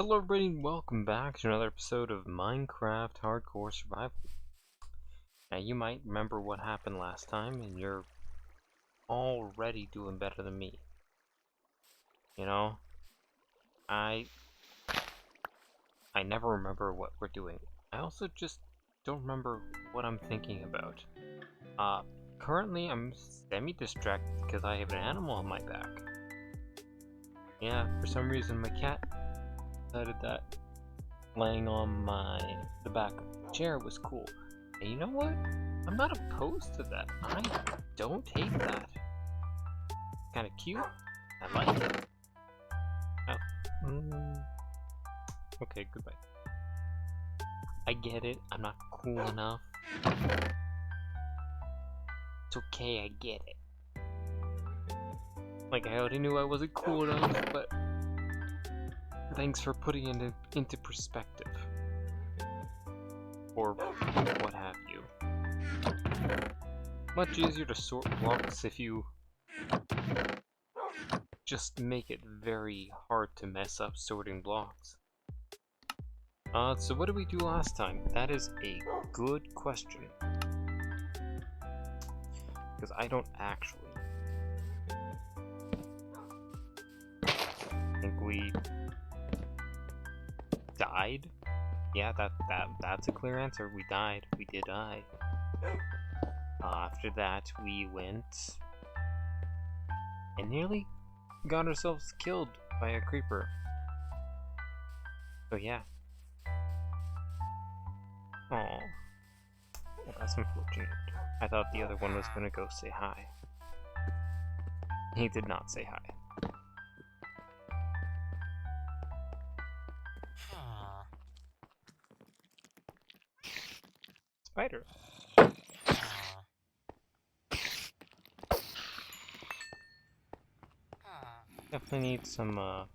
Hello everybody and welcome back to another episode of Minecraft Hardcore Survival. Now you might remember what happened last time and you're already doing better than me. You know, I never remember what we're doing. I also just don't remember what I'm thinking about. Currently I'm semi-distracted because I have an animal on my back. Yeah, for some reason my cat decided that laying on the back of the chair was cool. And you know what? I'm not opposed to that. I don't hate that. Kind of cute. I like it. Oh. Okay, goodbye. I get it. I'm not cool enough. It's okay, I get it. Like, I already knew I wasn't cool enough, but thanks for putting it into perspective. Or what have you. Much easier to sort blocks if you just make it very hard to mess up sorting blocks. So what did we do last time? That is a good question. Because I don't actually. I think we died? Yeah, that's a clear answer. We died. We did die. After that, we went and nearly got ourselves killed by a creeper. So yeah. Oh, well, that's unfortunate. I thought the other one was gonna go say hi. He did not say hi. Spider. Definitely need some,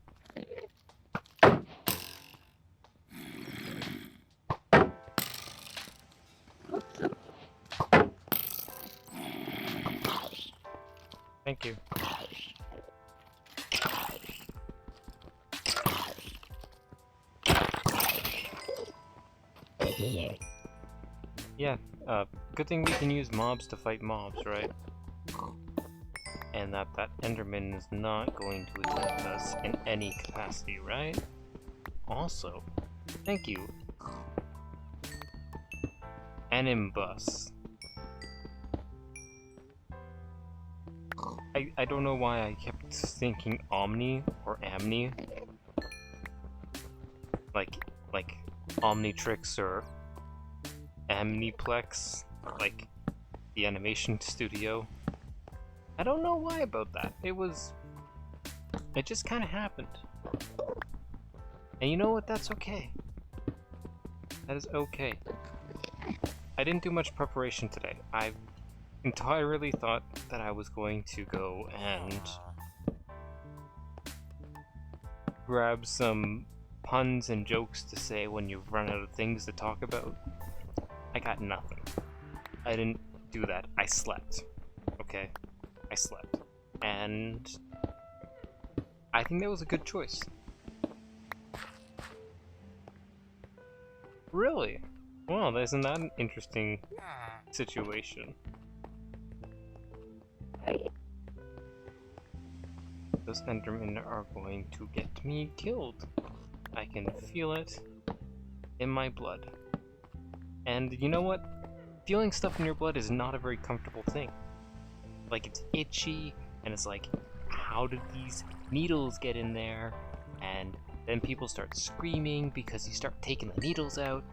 Thank you. Yeah, good thing we can use mobs to fight mobs, right? And that Enderman is not going to attack us in any capacity, right? Also, thank you. Animbus. I don't know why I kept thinking Omni or Amni. Like Omnitrix or Amniplex, like the animation studio. I don't know why about that. It just kind of happened. And you know what? That's okay. That is okay. I didn't do much preparation today. I entirely thought that I was going to go and grab some puns and jokes to say when you've run out of things to talk about. I got nothing. I didn't do that. I slept. Okay? I slept. And I think that was a good choice. Really? Well, isn't that an interesting situation? Those Endermen are going to get me killed. I can feel it in my blood. And you know what? Feeling stuff in your blood is not a very comfortable thing. Like, it's itchy, and it's like, how did these needles get in there? And then people start screaming because you start taking the needles out,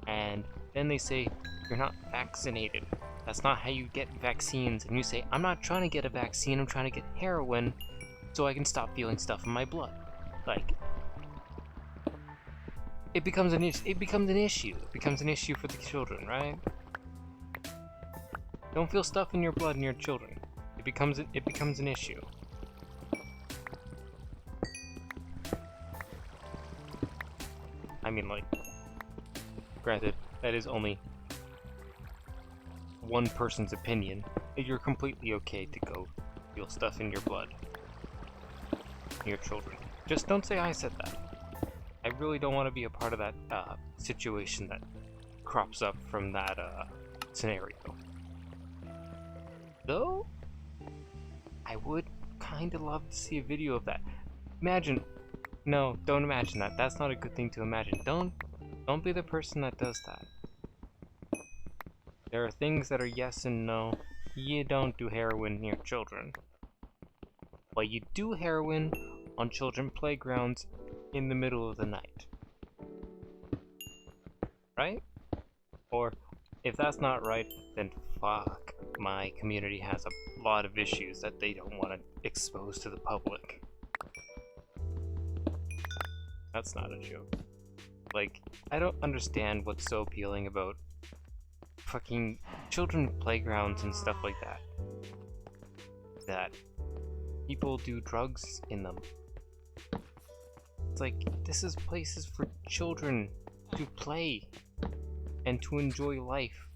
and then they say, you're not vaccinated. That's not how you get vaccines. And you say, I'm not trying to get a vaccine, I'm trying to get heroin so I can stop feeling stuff in my blood. Like, it becomes an issue. It becomes an issue for the children, right? Don't feel stuff in your blood in your children. It becomes an issue. I mean, like, granted, that is only one person's opinion. You're completely okay to go feel stuff in your blood. Your children. Just don't say I said that. I really don't want to be a part of that situation that crops up from that scenario. Though, I would kind of love to see a video of that. Imagine, no, don't imagine that. That's not a good thing to imagine. Don't be the person that does that. There are things that are yes and no. You don't do heroin near children. But you do heroin on children playgrounds in the middle of the night. Right? Or, if that's not right, then fuck. My community has a lot of issues that they don't want to expose to the public. That's not a joke. Like, I don't understand what's so appealing about fucking children playgrounds and stuff like that. That people do drugs in them. It's like, this is places for children to play and to enjoy life.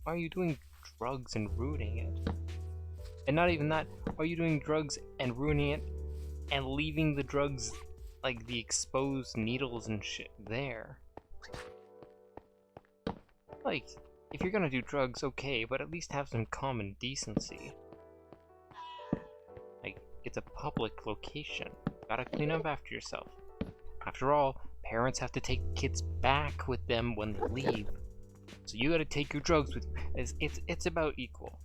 Why are you doing drugs and ruining it? And not even that, are you doing drugs and ruining it and leaving the drugs, like the exposed needles and shit, there? Like, if you're gonna do drugs, okay, but at least have some common decency. Like, it's a public location. Gotta clean up after yourself. After all, parents have to take kids back with them when they leave. So you gotta take your drugs with you. It's about equal.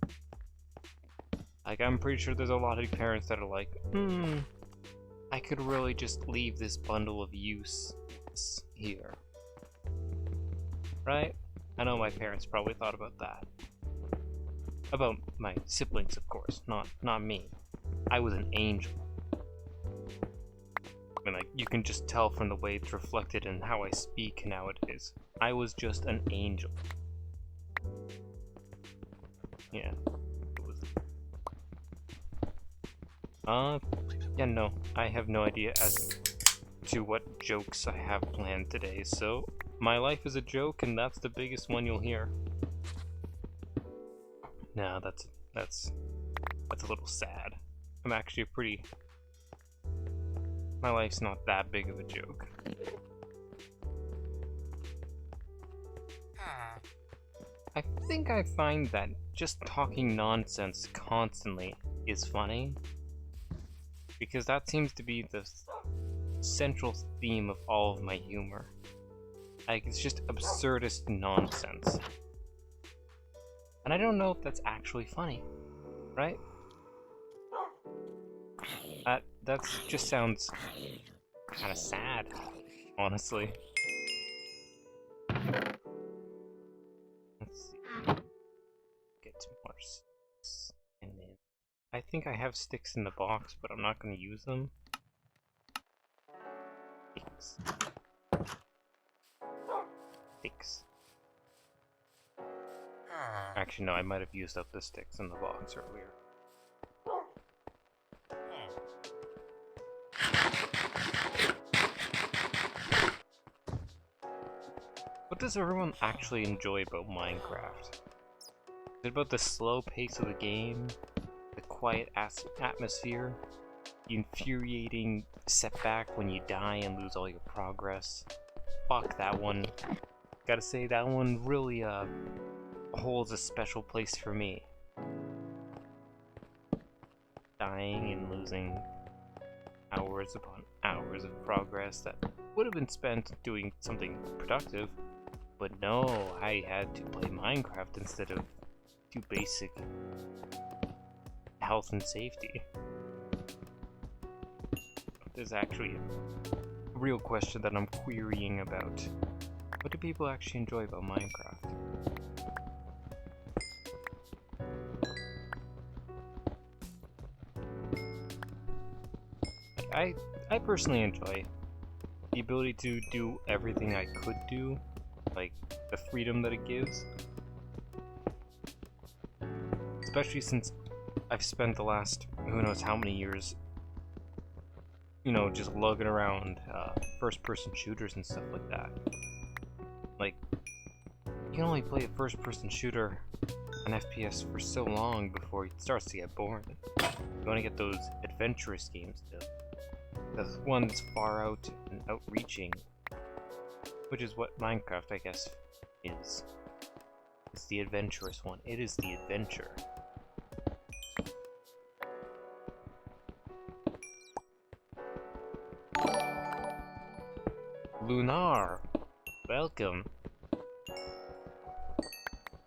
Like, I'm pretty sure there's a lot of parents that are like, I could really just leave this bundle of use here. Right? I know my parents probably thought about that. About my siblings, of course, not me. I was an angel. I mean, like, you can just tell from the way it's reflected in how I speak nowadays. I was just an angel. Yeah. It was... yeah, no. I have no idea as to what jokes I have planned today, so my life is a joke, and that's the biggest one you'll hear. No, that's a little sad. I'm actually pretty... My life's not that big of a joke. I think I find that just talking nonsense constantly is funny, because that seems to be the central theme of all of my humor. Like, it's just absurdist nonsense. And I don't know if that's actually funny, right? That just sounds kind of sad, honestly. Let's see. Get some more sticks. And then I think I have sticks in the box, but I'm not going to use them. Sticks. Sticks. Actually, no, I might have used up the sticks in the box earlier. What does everyone actually enjoy about Minecraft? Is it about the slow pace of the game? The quiet atmosphere? The infuriating setback when you die and lose all your progress? Fuck that one. Gotta say, that one really holds a special place for me. Dying and losing hours upon hours of progress that would have been spent doing something productive. But no, I had to play Minecraft instead of do basic health and safety. There's actually a real question that I'm querying about. What do people actually enjoy about Minecraft? I personally enjoy the ability to do everything I could do. Like, the freedom that it gives. Especially since I've spent the last who knows how many years, you know, just lugging around first-person shooters and stuff like that. Like, you can only play a first-person shooter on FPS for so long before it starts to get boring. You want to get those adventurous games, the ones far out and outreaching, Which is what Minecraft, I guess, is. It's the adventurous one. It is the adventure. Lunar! Welcome!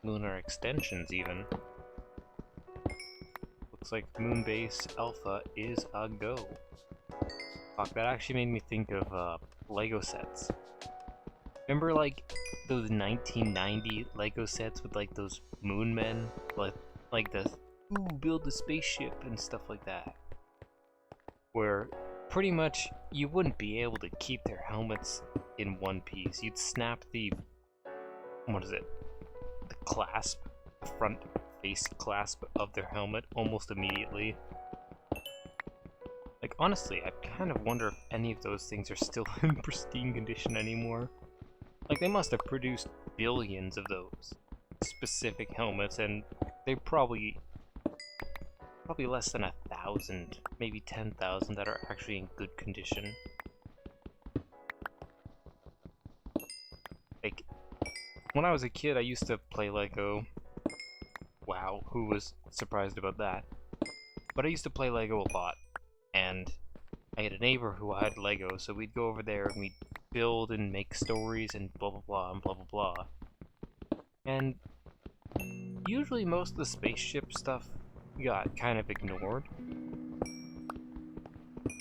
Lunar extensions, even. Looks like Moonbase Alpha is a go. Fuck, that actually made me think of Lego sets. Remember, like, those 1990 Lego sets with, like, those moon men? Like the, ooh, build a spaceship and stuff like that. Where, pretty much, you wouldn't be able to keep their helmets in one piece. You'd snap the, what is it? The clasp, the front face clasp of their helmet almost immediately. Like, honestly, I kind of wonder if any of those things are still in pristine condition anymore. Like, they must have produced billions of those specific helmets, and they're probably less than 1,000, maybe 10,000 that are actually in good condition. Like, when I was a kid, I used to play Lego. Wow, who was surprised about that? But I used to play Lego a lot, and I had a neighbor who had Lego, so we'd go over there and we'd build and make stories and blah blah blah and blah blah blah. And usually most of the spaceship stuff got kind of ignored.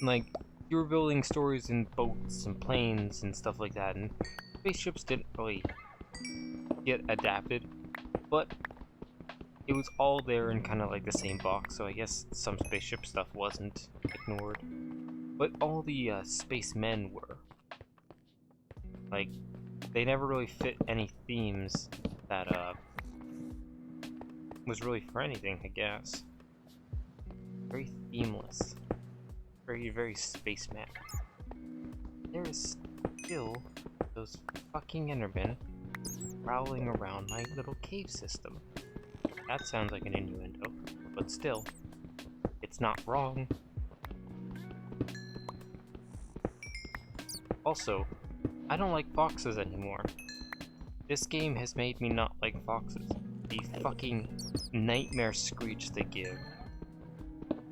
Like, you were building stories in boats and planes and stuff like that, and spaceships didn't really get adapted, but it was all there in kind of like the same box, so I guess some spaceship stuff wasn't ignored. But all the spacemen were. Like, they never really fit any themes that was really for anything, I guess. Very themeless. Very, very spaceman. There is still those fucking Endermen prowling around my little cave system. That sounds like an innuendo, but still, it's not wrong. Also, I don't like foxes anymore. This game has made me not like foxes. The fucking nightmare screech they give,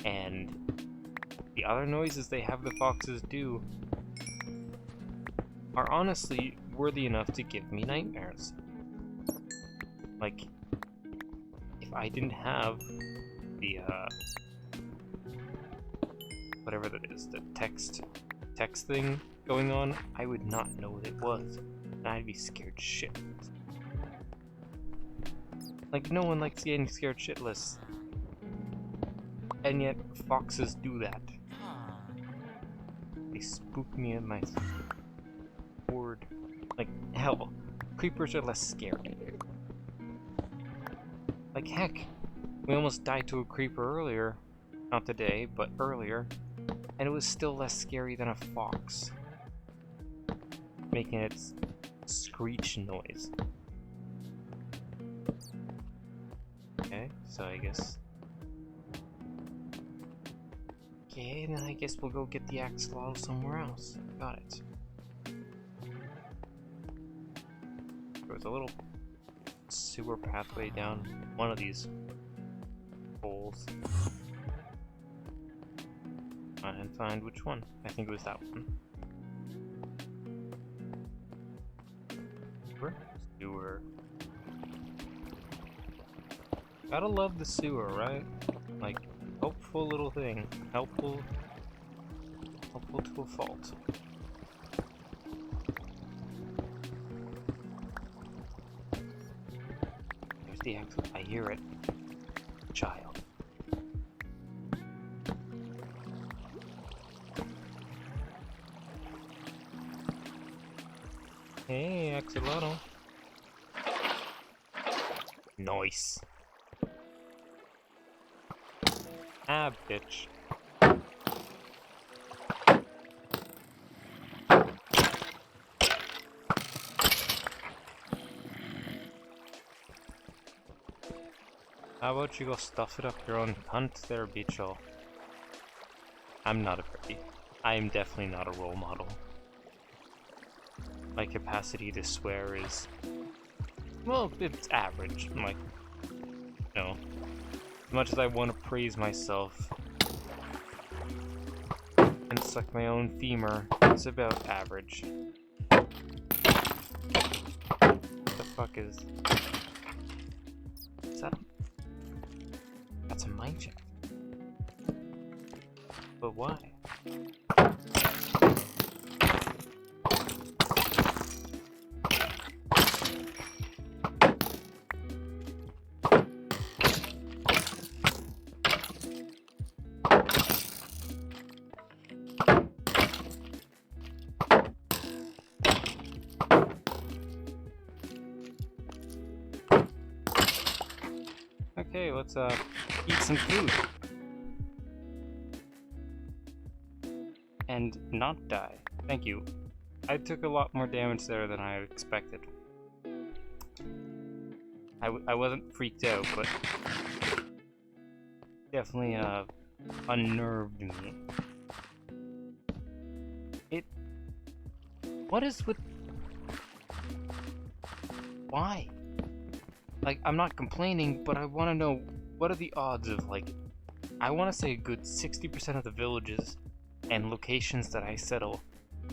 and the other noises they have the foxes do, are honestly worthy enough to give me nightmares. Like, if I didn't have the, whatever that is, the text thing going on, I would not know what it was, and I'd be scared shitless. Like, no one likes getting scared shitless, and yet foxes do that. They spook me in my word. Like, hell, creepers are less scary. Like, heck, we almost died to a creeper earlier. Not today, but earlier. And it was still less scary than a fox, making its screech noise. Okay, so I guess... Okay, then I guess we'll go get the axolotl somewhere else. Got it. There was a little sewer pathway down one of these holes. And find which one. I think it was that one. Sewer. Gotta love the sewer, right? Like, helpful little thing. Helpful to a fault. There's the exit. I hear it. Child. Hey, axolotl. Nice. Ah, bitch. How about you go stuff it up your own cunt there, bitcho? I'm not a pretty. I am definitely not a role model. my capacity to swear is, well, it's average. Like, you know, as much as I want to praise myself and suck my own femur, it's about average. What the fuck is that? That's a mine shaft. But why? Okay, let's eat some food. And not die. Thank you. I took a lot more damage there than I expected. I wasn't freaked out, but definitely unnerved me. What is with... Why? Like, I'm not complaining, but I want to know, what are the odds of, like, I want to say a good 60% of the villages and locations that I settle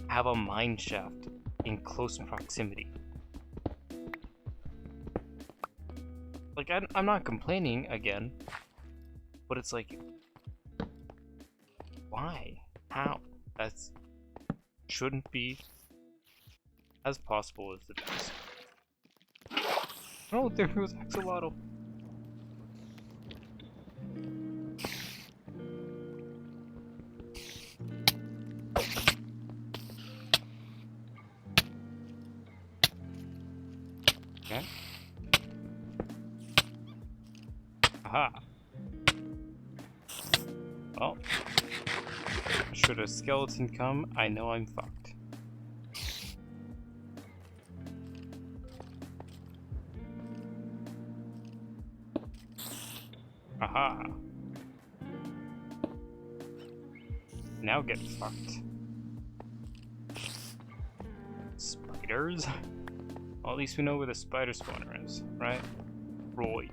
have a mine shaft in close proximity. Like, I'm not complaining, again, but it's like, why? How? That's shouldn't be as possible as it is. Oh, there goes Axolotl. Okay. Aha. Well, should a skeleton come, I know I'm fucked. Aha. Now get fucked. Spiders? Well, at least we know where the spider spawner is, right? Roy.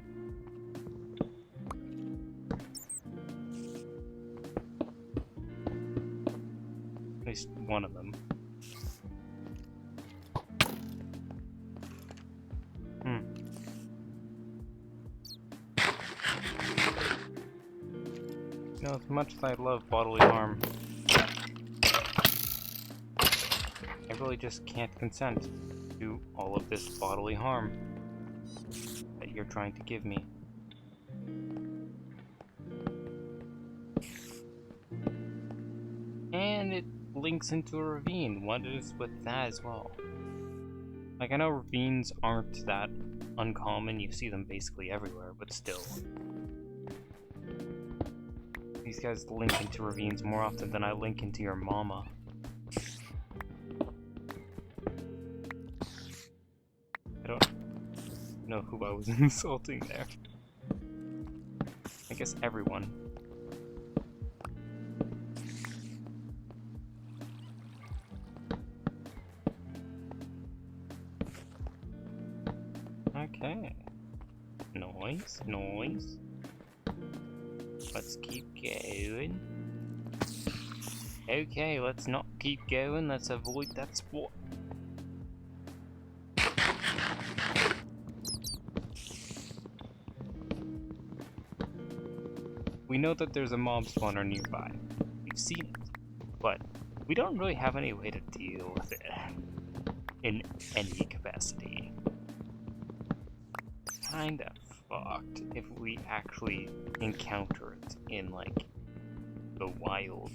At least one of them. You know, as much as I love bodily harm, I really just can't consent to all of this bodily harm that you're trying to give me. And it links into a ravine. What is with that as well? Like, I know ravines aren't that uncommon, you see them basically everywhere, but still. These guys link into ravines more often than I link into your mama. I don't know who I was insulting there. I guess everyone. Okay. Noise, noise. Let's keep going. Okay, let's not keep going. Let's avoid that spot. We know that there's a mob spawner nearby. We've seen it. But we don't really have any way to deal with it in any capacity. Kinda fucked if we actually encounter it in, like, the wild.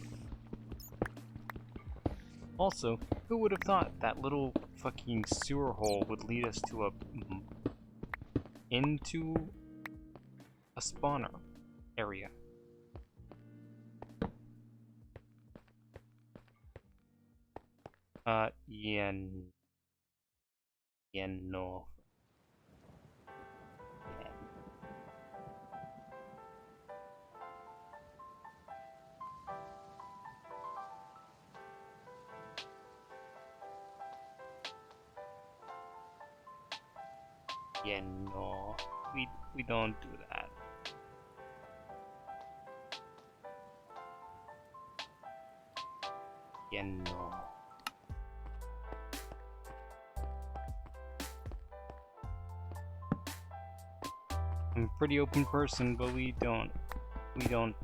Also, who would have thought that little fucking sewer hole would lead us to into a spawner area? Yeah, no. Yeah, no. We don't do that. Yeah, no. I'm a pretty open person, but we don't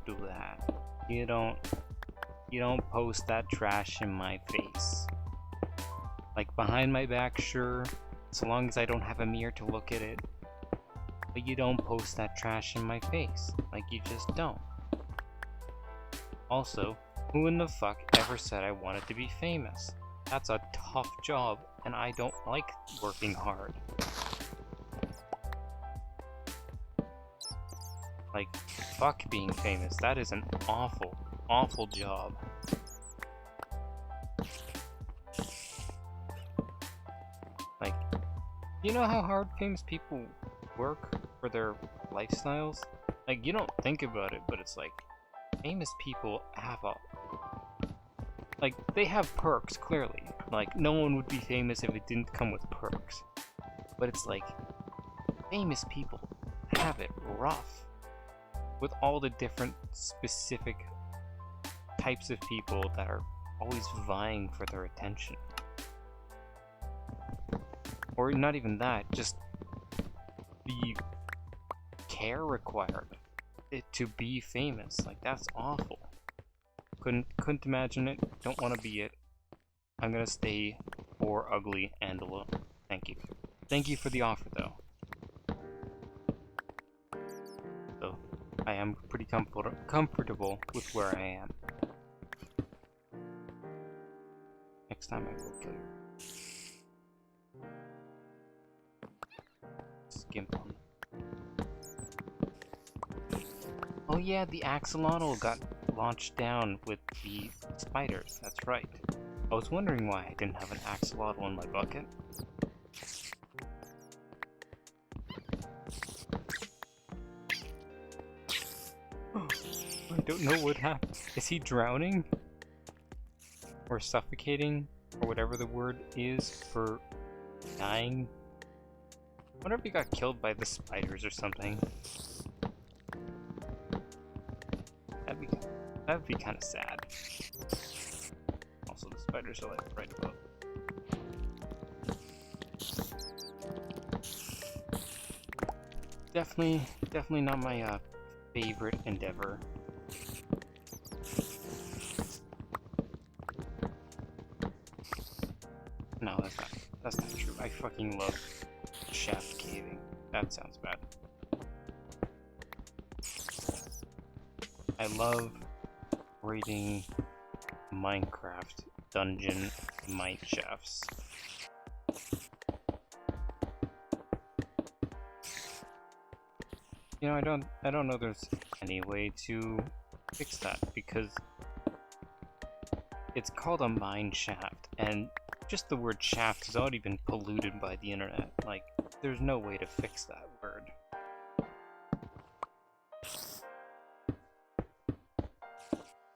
do that. You don't post that trash in my face. Like behind my back, sure, so long as I don't have a mirror to look at it. But you don't post that trash in my face. Like you just don't. Also, who in the fuck ever said I wanted to be famous? That's a tough job, and I don't like working hard. Like, fuck being famous. That is an awful, awful job. Like, you know how hard famous people work for their lifestyles? Like, you don't think about it, but it's like, famous people have like, they have perks, clearly. Like, no one would be famous if it didn't come with perks. But it's like, famous people have it rough. With all the different specific types of people that are always vying for their attention. Or not even that, just the care required to be famous. Like, that's awful. Couldn't imagine it, don't want to be it. I'm gonna stay poor, ugly, and alone. Thank you. Thank you for the offer, though. So, I am pretty comfortable with where I am. Next time I will kill you. Skimp on. Oh yeah, the axolotl got launched down with the spiders, that's right. I was wondering why I didn't have an axolotl in my bucket. I don't know what happened. Is he drowning? Or suffocating? Or whatever the word is for dying? I wonder if he got killed by the spiders or something. That'd be kind of sad. Also, the spiders are like right above. Definitely not my favorite endeavor. No, that's not true. I fucking love shaft caving. That sounds bad. I love reading Minecraft dungeon mine shafts. You know, I don't know there's any way to fix that because it's called a mine shaft, and just the word shaft has already been polluted by the internet. Like, there's no way to fix that word.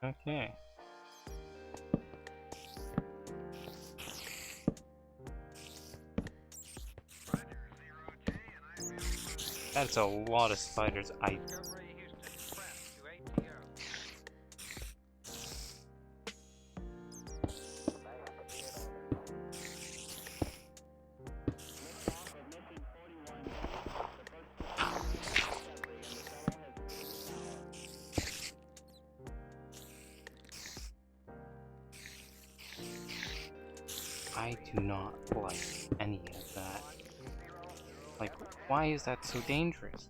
Okay. That's a lot of spiders. I do not like any of that. Like, why is that so dangerous?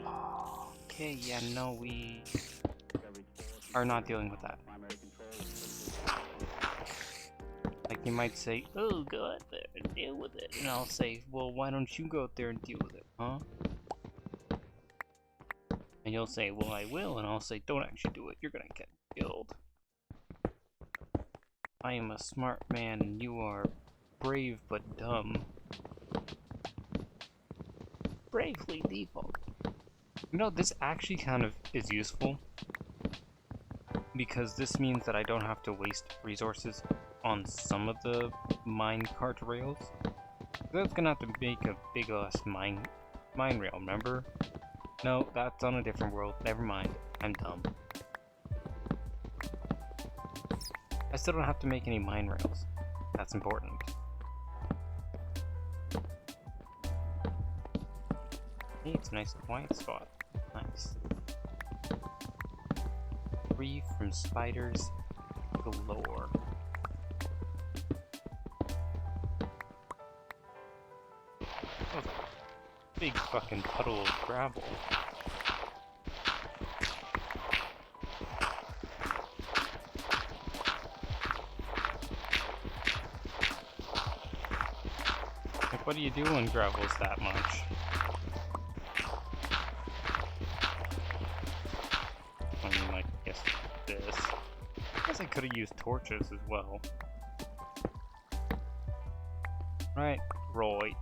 Oh, okay, yeah, no, we are not dealing with that. Like, you might say, oh, go out there and deal with it. And I'll say, well, why don't you go out there and deal with it, huh? And you'll say, well, I will. And I'll say, don't actually do it. You're gonna get killed. I am a smart man and you are brave but dumb. Bravely default. You know, this actually kind of is useful because this means that I don't have to waste resources on some of the minecart rails. That's gonna have to make a big ass mine rail, remember? No, that's on a different world. Never mind. I'm dumb. I still don't have to make any mine rails. That's important. Hey, it's a nice quiet spot. Nice. Free from spiders galore. Oh, big fucking puddle of gravel. Like, what do you do when gravel's that much? I mean, like, I guess this. I guess I could have used torches as well. Right, Roy.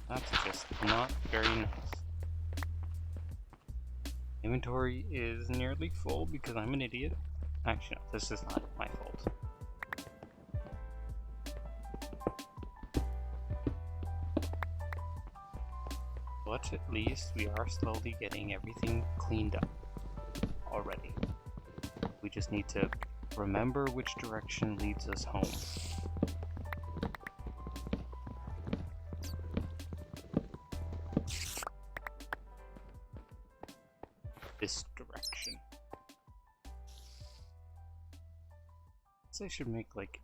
That's just not very nice. Inventory is nearly full because I'm an idiot. Actually, no, this is not my fault. But at least we are slowly getting everything cleaned up already. We just need to remember which direction leads us home. This direction. So I should make like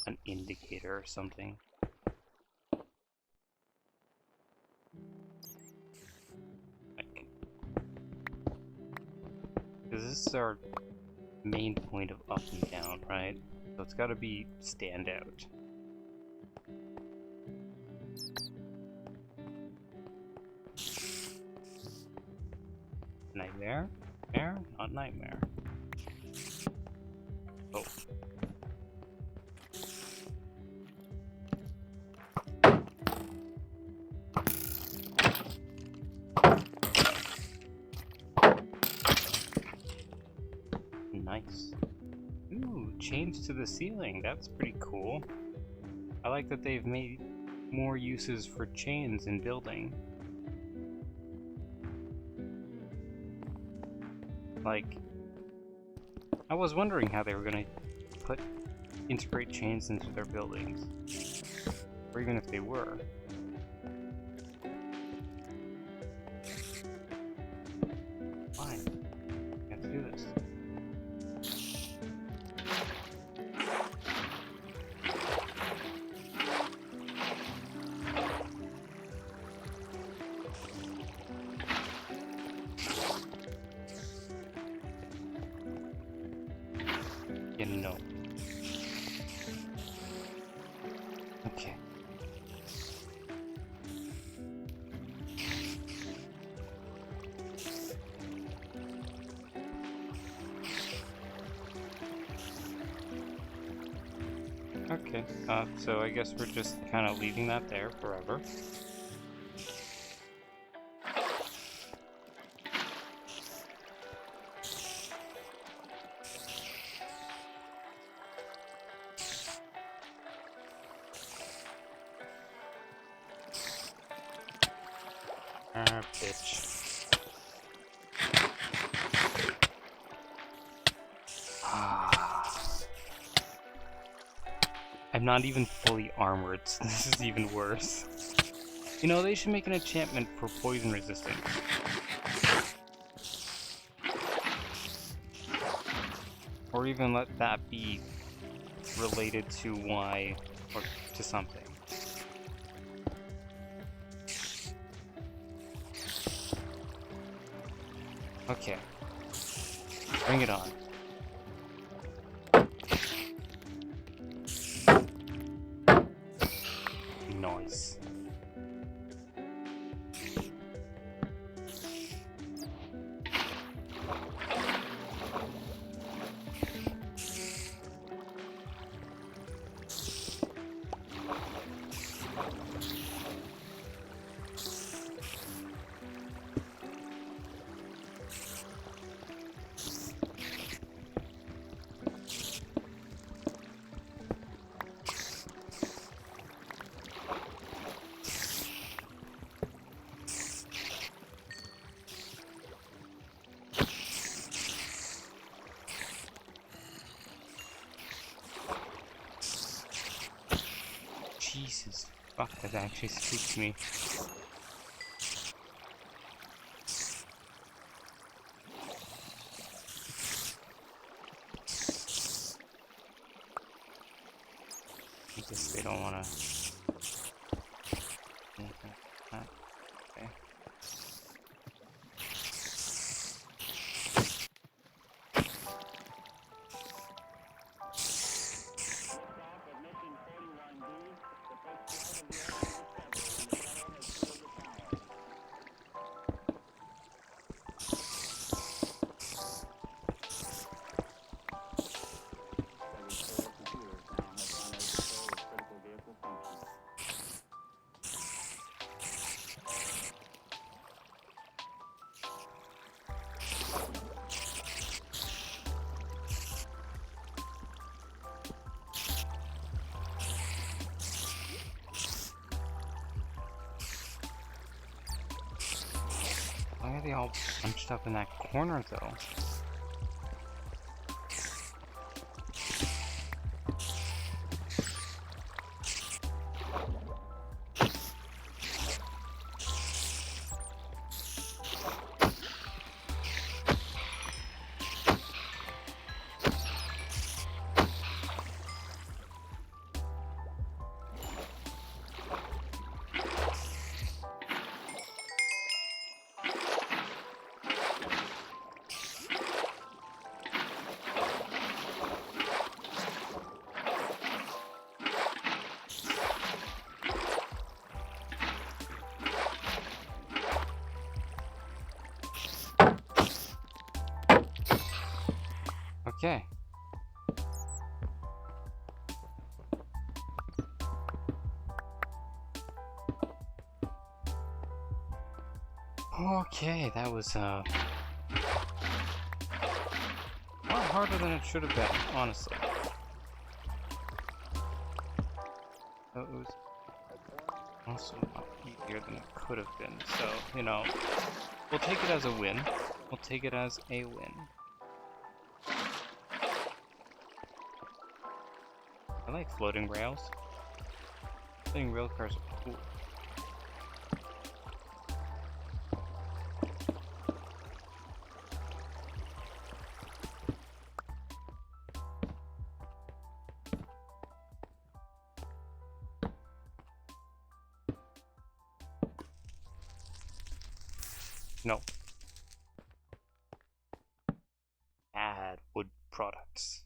an indicator or something. Like, because this is our main point of up and down, right? So it's got to be stand out. Nightmare? Nightmare? Not nightmare. Oh. Nice. Ooh, chains to the ceiling. That's pretty cool. I like that they've made more uses for chains in building. Like, I was wondering how they were gonna integrate chains into their buildings, or even if they were. Fine, I have to do this. You know. Okay. Okay, so I guess we're just kind of leaving that there forever. Bitch. I'm not even fully armored, so this is even worse. You know, they should make an enchantment for poison resistance. Or even let that be related to why, or to something. Okay. Bring it on. Nice. Jesus. Fuck, that actually spooked me. I guess they don't wanna... Okay. Why are they all bunched up in that corner, though? Okay. Okay, that was a lot harder than it should have been, honestly. It was also a lot easier than it could have been, so, you know, we'll take it as a win. We'll take it as a win. I like floating rails. Floating rail cars are cool. No. Add wood products.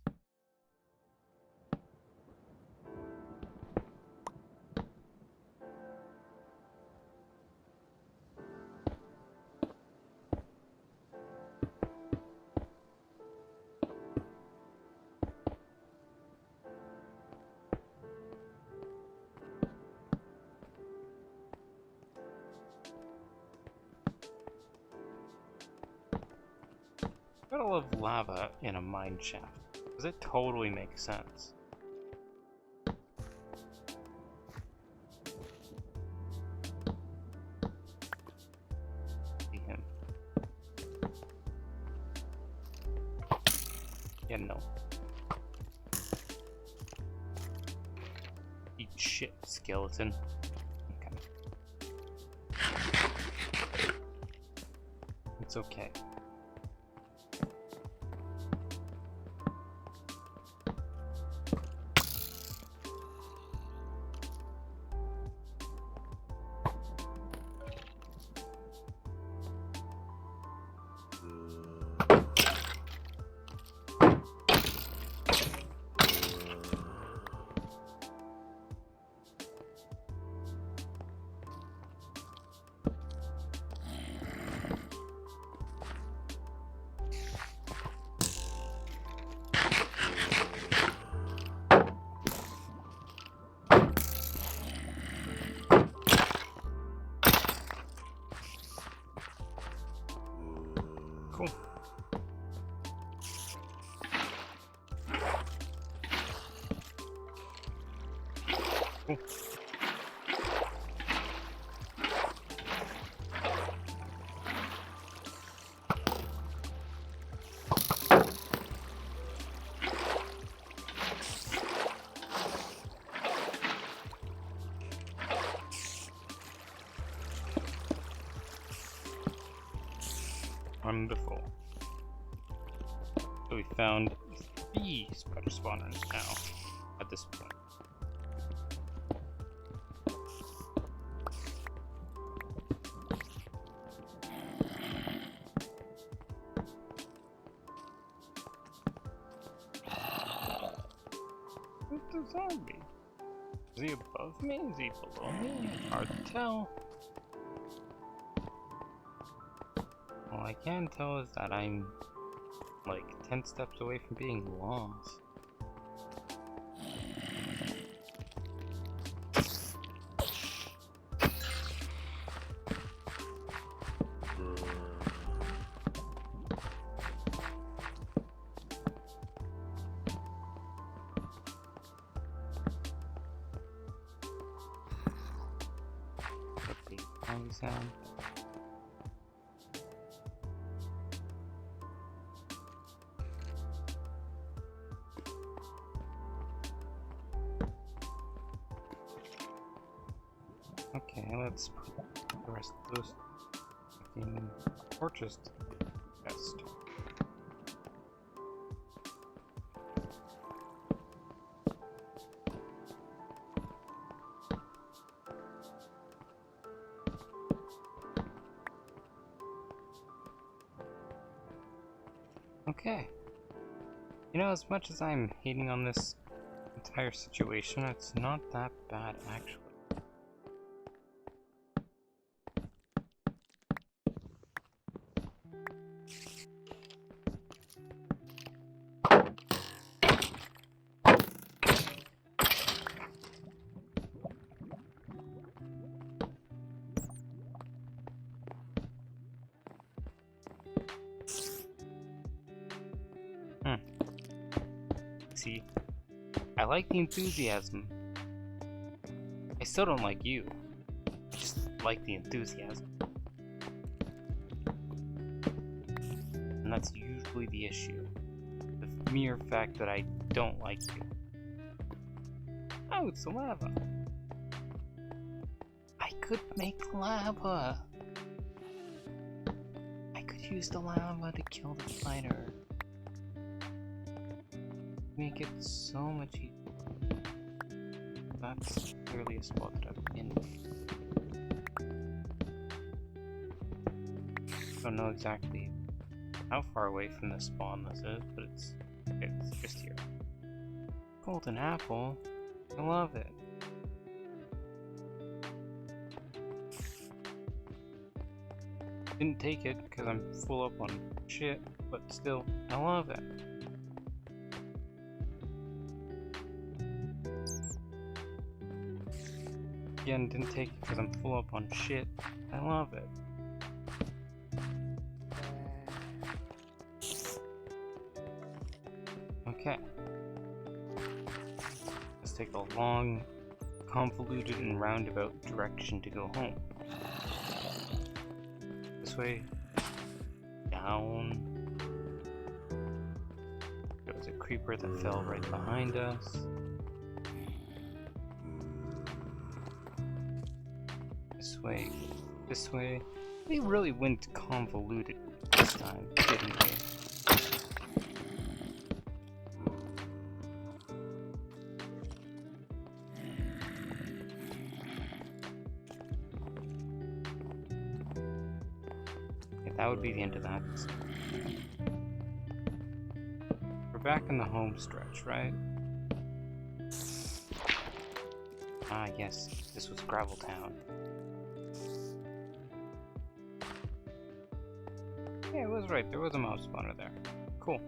Gotta love lava in a mine shaft, because it totally makes sense. See him. Yeah, no. Eat shit, skeleton. Okay. It's okay. Cool. Cool. Wonderful. So we found 3 spider spawners now at this point. What's the zombie? Is he above me? Is he below me? Hard to tell. All I can tell is that I'm like 10 steps away from being lost. Sound. Okay, let's put the rest of those fucking torches to the test. Okay. You know, as much as I'm hating on this entire situation, it's not that bad, actually. See, I like the enthusiasm. I still don't like you. I just like the enthusiasm. And that's usually the issue. The mere fact that I don't like you. Oh, it's lava. I could make lava. I could use the lava to kill the spider. Make it so much easier. That's clearly a spot that I've been. Don't know exactly how far away from the spawn this is, but it's just here. Golden apple, I love it. Didn't take it because I'm full up on shit, but still, I love it. Again, didn't take it because I'm full up on shit. I love it. Okay. Let's take a long, convoluted, and roundabout direction to go home. This way. Down. There was a creeper that fell right behind us. This way. We really went convoluted this time, didn't we? Yeah, that would be the end of that. We're back in the home stretch, right? Ah, yes, this was Gravel Town. Yeah, it was right. There was a mob spawner there. Cool.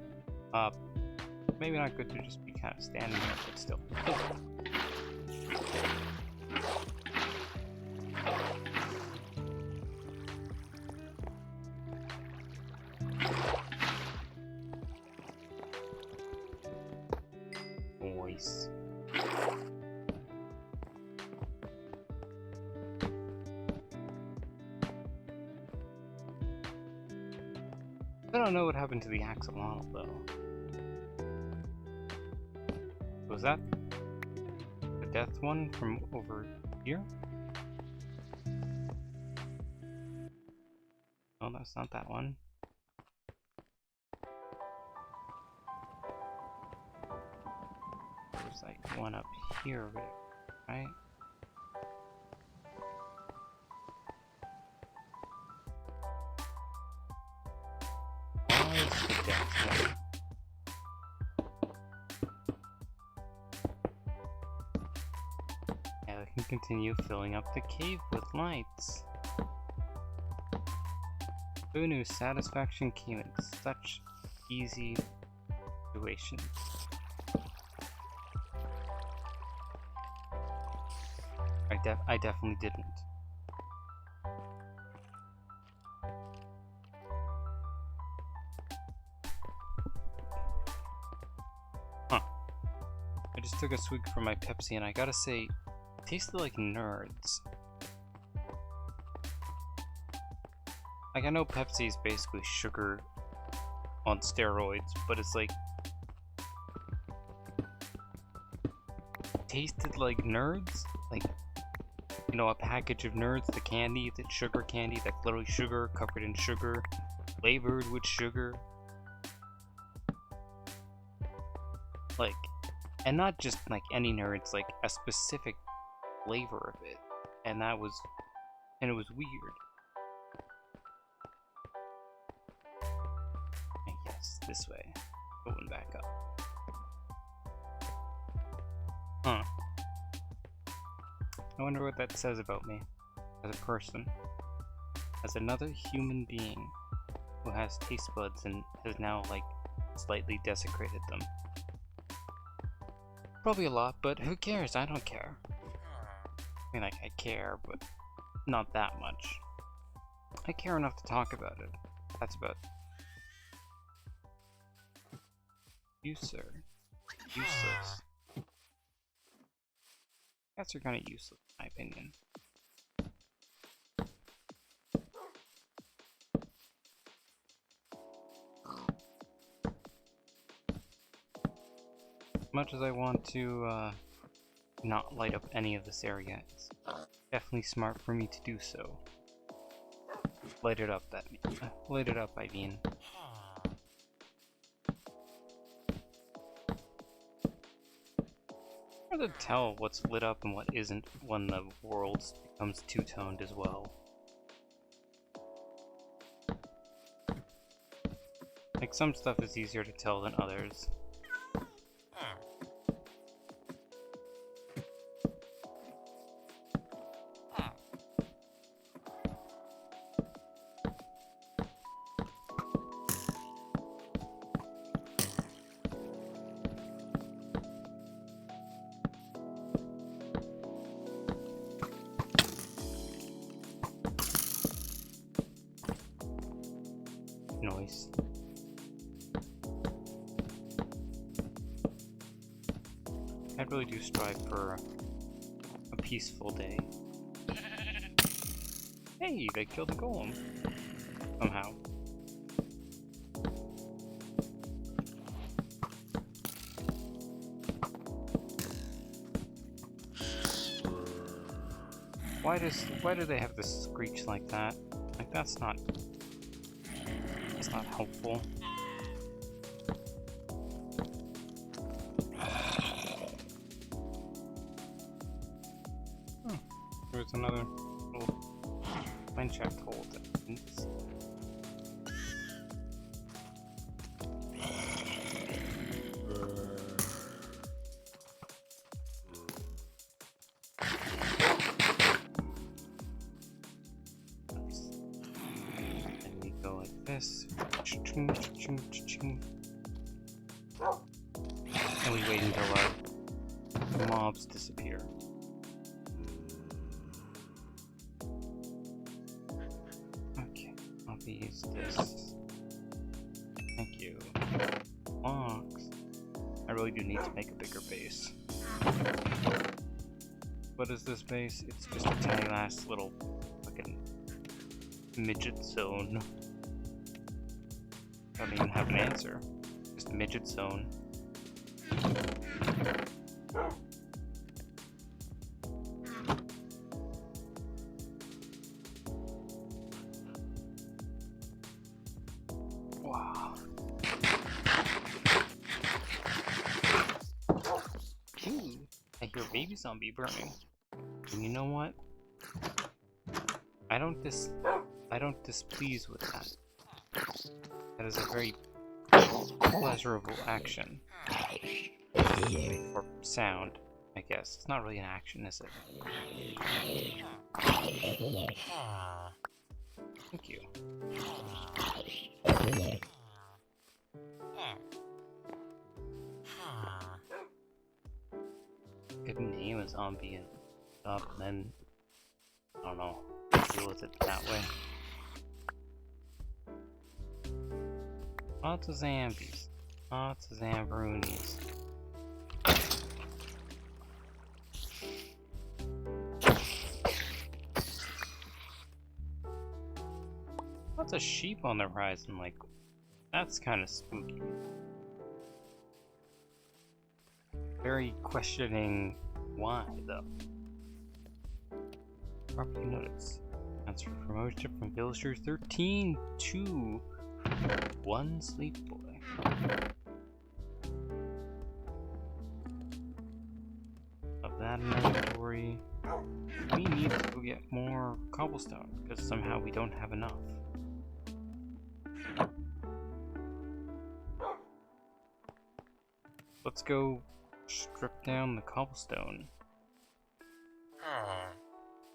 Maybe not good to just be kind of standing there, but still. Cool. Voice. I don't know what happened to the axolotl though. Was that the death one from over here? No, that's not that one. there's like one up here, right? Why is the depth one? Yeah, we can continue filling up the cave with lights. Who knew satisfaction came in such easy situations? I definitely didn't. Huh. I just took a swig from my Pepsi and I gotta say, it tasted like nerds. Like, I know Pepsi is basically sugar on steroids, but it's like tasted like nerds? Like, you know, a package of nerds, the candy, the sugar candy, that's literally sugar, covered in sugar, flavored with sugar. Like, and not just like any nerds, like a specific flavor of it. And it was weird. And yes, this way. Going back up. Huh. I wonder what that says about me as a person, as another human being who has taste buds and has now, like, slightly desecrated them. Probably a lot, but who cares? I don't care. I mean, like, I care, but not that much. I care enough to talk about it. That's about it. You, sir. Useless. Cats are kind of useless, in my opinion. As much as I want to not light up any of this area, it's definitely smart for me to do so. Light it up, I mean. Hard to tell what's lit up and what isn't when the world becomes two-toned as well. Like, some stuff is easier to tell than others. Noise. I really do strive for a peaceful day. Hey, they killed the golem. Somehow. Why do they have to screech like that? Like, that's not helpful. There's another little mineshaft hole that I didn't see. Nice. And we go like this. And we wait until the mobs disappear. Okay, I'll use this. Thank you. Blocks. I really do need to make a bigger base. What is this base? It's just a tiny last little fucking midget zone. I don't even have an answer. Just a midget zone. Wow. hear a baby zombie burning. And you know what? I don't displease with that. That is a very pleasurable action. Or sound, I guess. It's not really an action, is it? Thank you. Could name a zombie and stuff, and then I don't know, deal with it that way. Lots of zombies. Lots of Zambaroonies. Lots of sheep on the horizon, like, that's kind of spooky. Very questioning why, though. Property notice. Transfer promotion from villager 13 to 1 sleep boy. Of that inventory, we need to go get more cobblestone because somehow we don't have enough. Let's go strip down the cobblestone.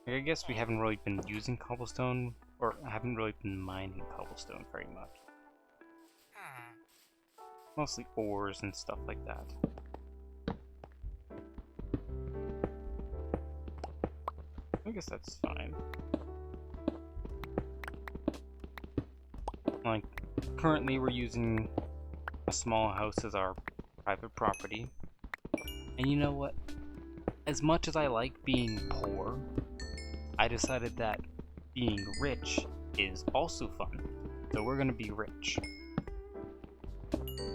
I guess we haven't really been using cobblestone, or haven't really been mining cobblestone very much. Mostly ores and stuff like that. I guess that's fine. Like, currently we're using a small house as our private property. And you know what? As much as I like being poor, I decided that being rich is also fun. So we're gonna be rich.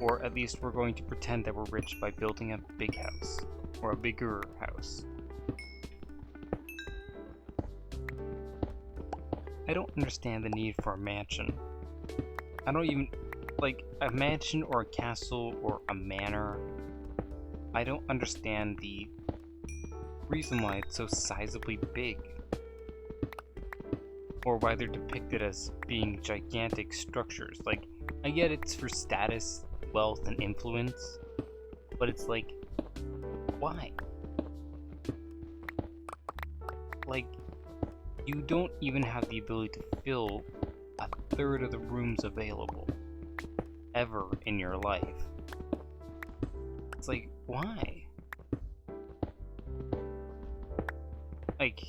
Or at least we're going to pretend that we're rich by building a big house. Or a bigger house. I don't understand the need for a mansion. I don't even... like, a mansion or a castle or a manor. I don't understand the reason why it's so sizably big. Or why they're depicted as being gigantic structures. Like, I get it's for status, wealth, and influence, but it's like, why? Like, you don't even have the ability to fill a third of the rooms available ever in your life. It's like, why? Like,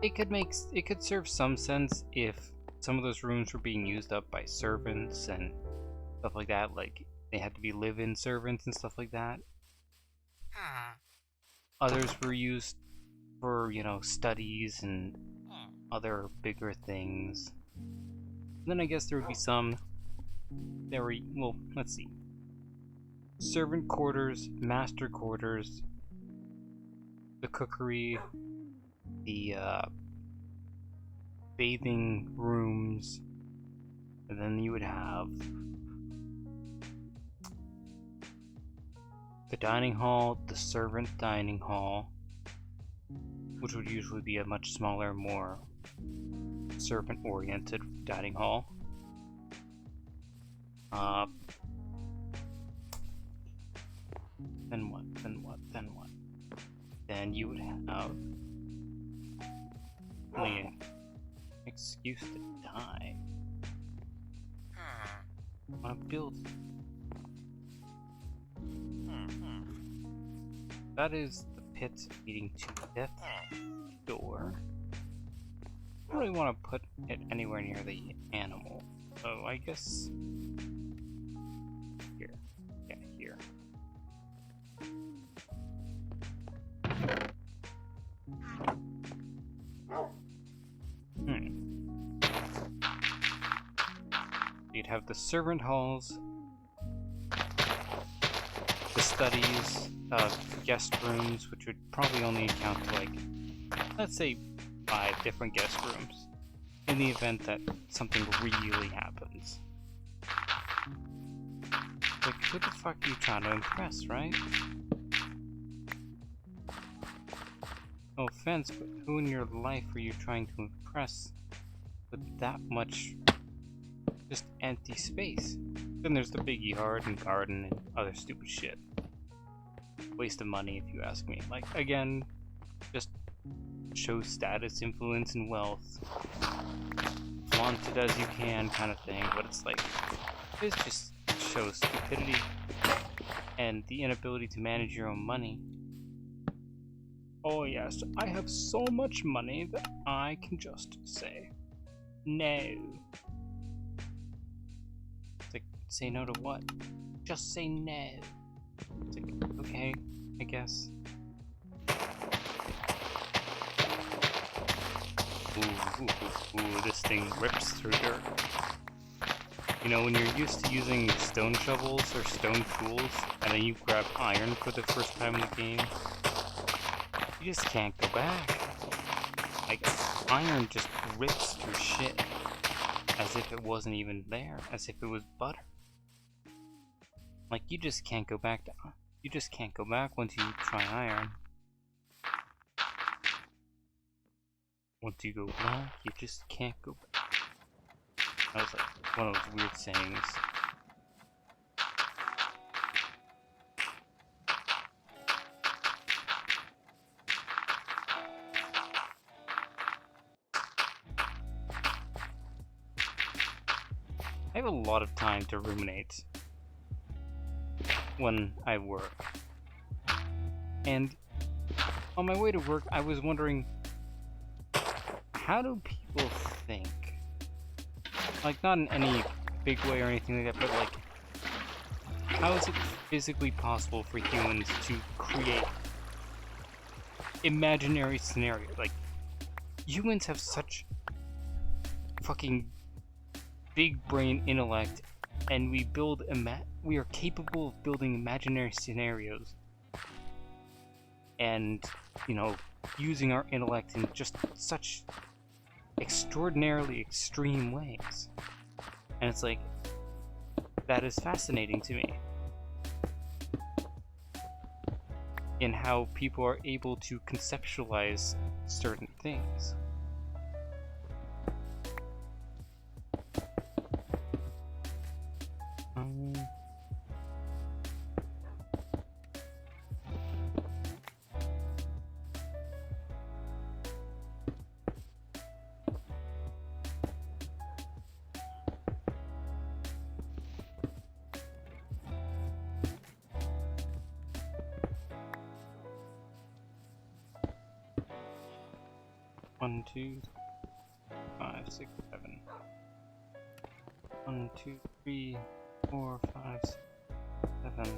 it could serve some sense if some of those rooms were being used up by servants and stuff like that, like they had to be live-in servants and stuff like that. Others were used for, you know, studies and other bigger things. And then I guess there would be some that were, well, let's see. Servant quarters, master quarters, the cookery, the bathing rooms, and then you would have the dining hall, the servant dining hall, which would usually be a much smaller, more servant-oriented dining hall. Then what? Then you would have an excuse to die. I want to build. That is the pit leading to death door. I don't really want to put it anywhere near the animal, so I guess here. Yeah, here. You'd have the servant halls, the studies, guest rooms, which would probably only account for, like, let's say 5 different guest rooms, in the event that something really happens. Like, who the fuck are you trying to impress, right? No offense, but who in your life are you trying to impress with that much just empty space? Then there's the big yard and garden and other stupid shit. Waste of money if you ask me. Like, again, just show status, influence, and wealth. Flaunt it as you can kind of thing, but it's like, this just shows stupidity and the inability to manage your own money. Oh yes, I have so much money that I can just say no. It's like, say no to what? Just say no. It's like, okay, I guess. Ooh, this thing rips through dirt. You know, when you're used to using stone shovels or stone tools, and then you grab iron for the first time in the game, you just can't go back. Like, iron just rips through shit as if it wasn't even there, as if it was butter. Like, you just can't go back once you try iron. Once you go black, you just can't go back. That was like one of those weird sayings. I have a lot of time to ruminate when I work. And on my way to work, I was wondering, how do people think? Like, not in any big way or anything like that, but like, how is it physically possible for humans to create imaginary scenarios? Like, humans have such fucking big brain intellect, and we are capable of building imaginary scenarios and, you know, using our intellect in just such extraordinarily extreme ways. And it's like, that is fascinating to me, in how people are able to conceptualize certain things. One, two, 5, 6, 7. 1, 2, 3, 4, 5, 6, 7.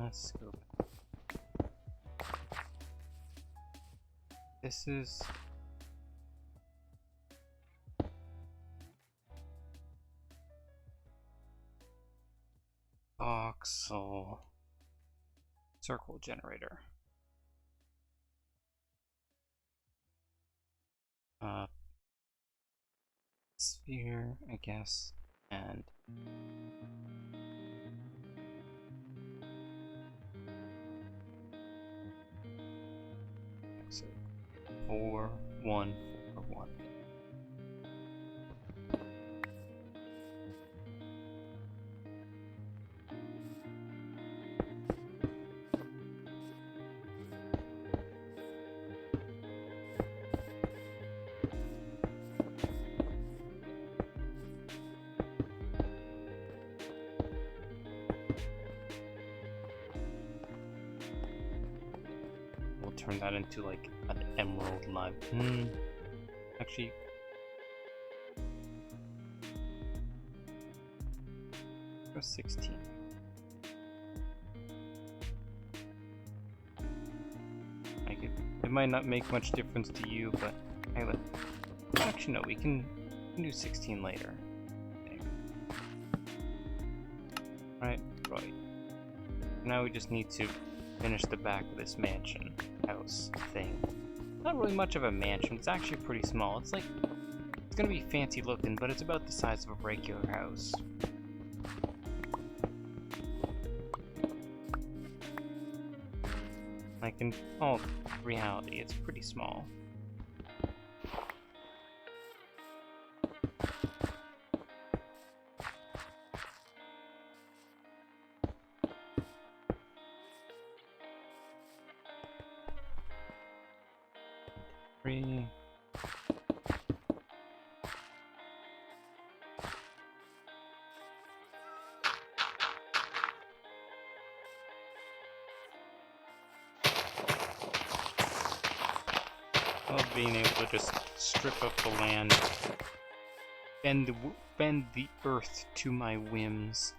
Let's go. This is voxel circle generator. Sphere, I guess, and so 4, 1, 4, 1. We'll turn that into like an emerald live. Actually, go 16. It might not make much difference to you, but actually no, we can do 16 later. Okay. now we just need to finish the back of this mansion house thing. Not really much of a mansion, it's actually pretty small. It's like, it's gonna be fancy looking, but it's about the size of a regular house. Like in all reality, it's pretty small. Three. I love being able to just strip up the land, bend the earth to my whims.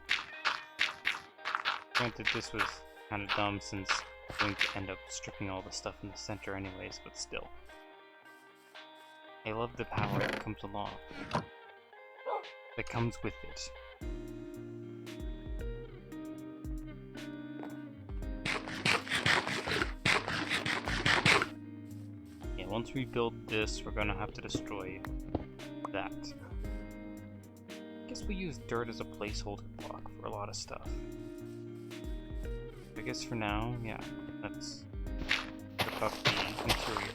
Granted, this was kind of dumb since I'm going to end up stripping all the stuff in the center anyways, but still. I love the power that comes along, that comes with it. Yeah, once we build this, we're gonna have to destroy that. I guess we use dirt as a placeholder block for a lot of stuff. I guess for now, yeah, let's strip up the interior.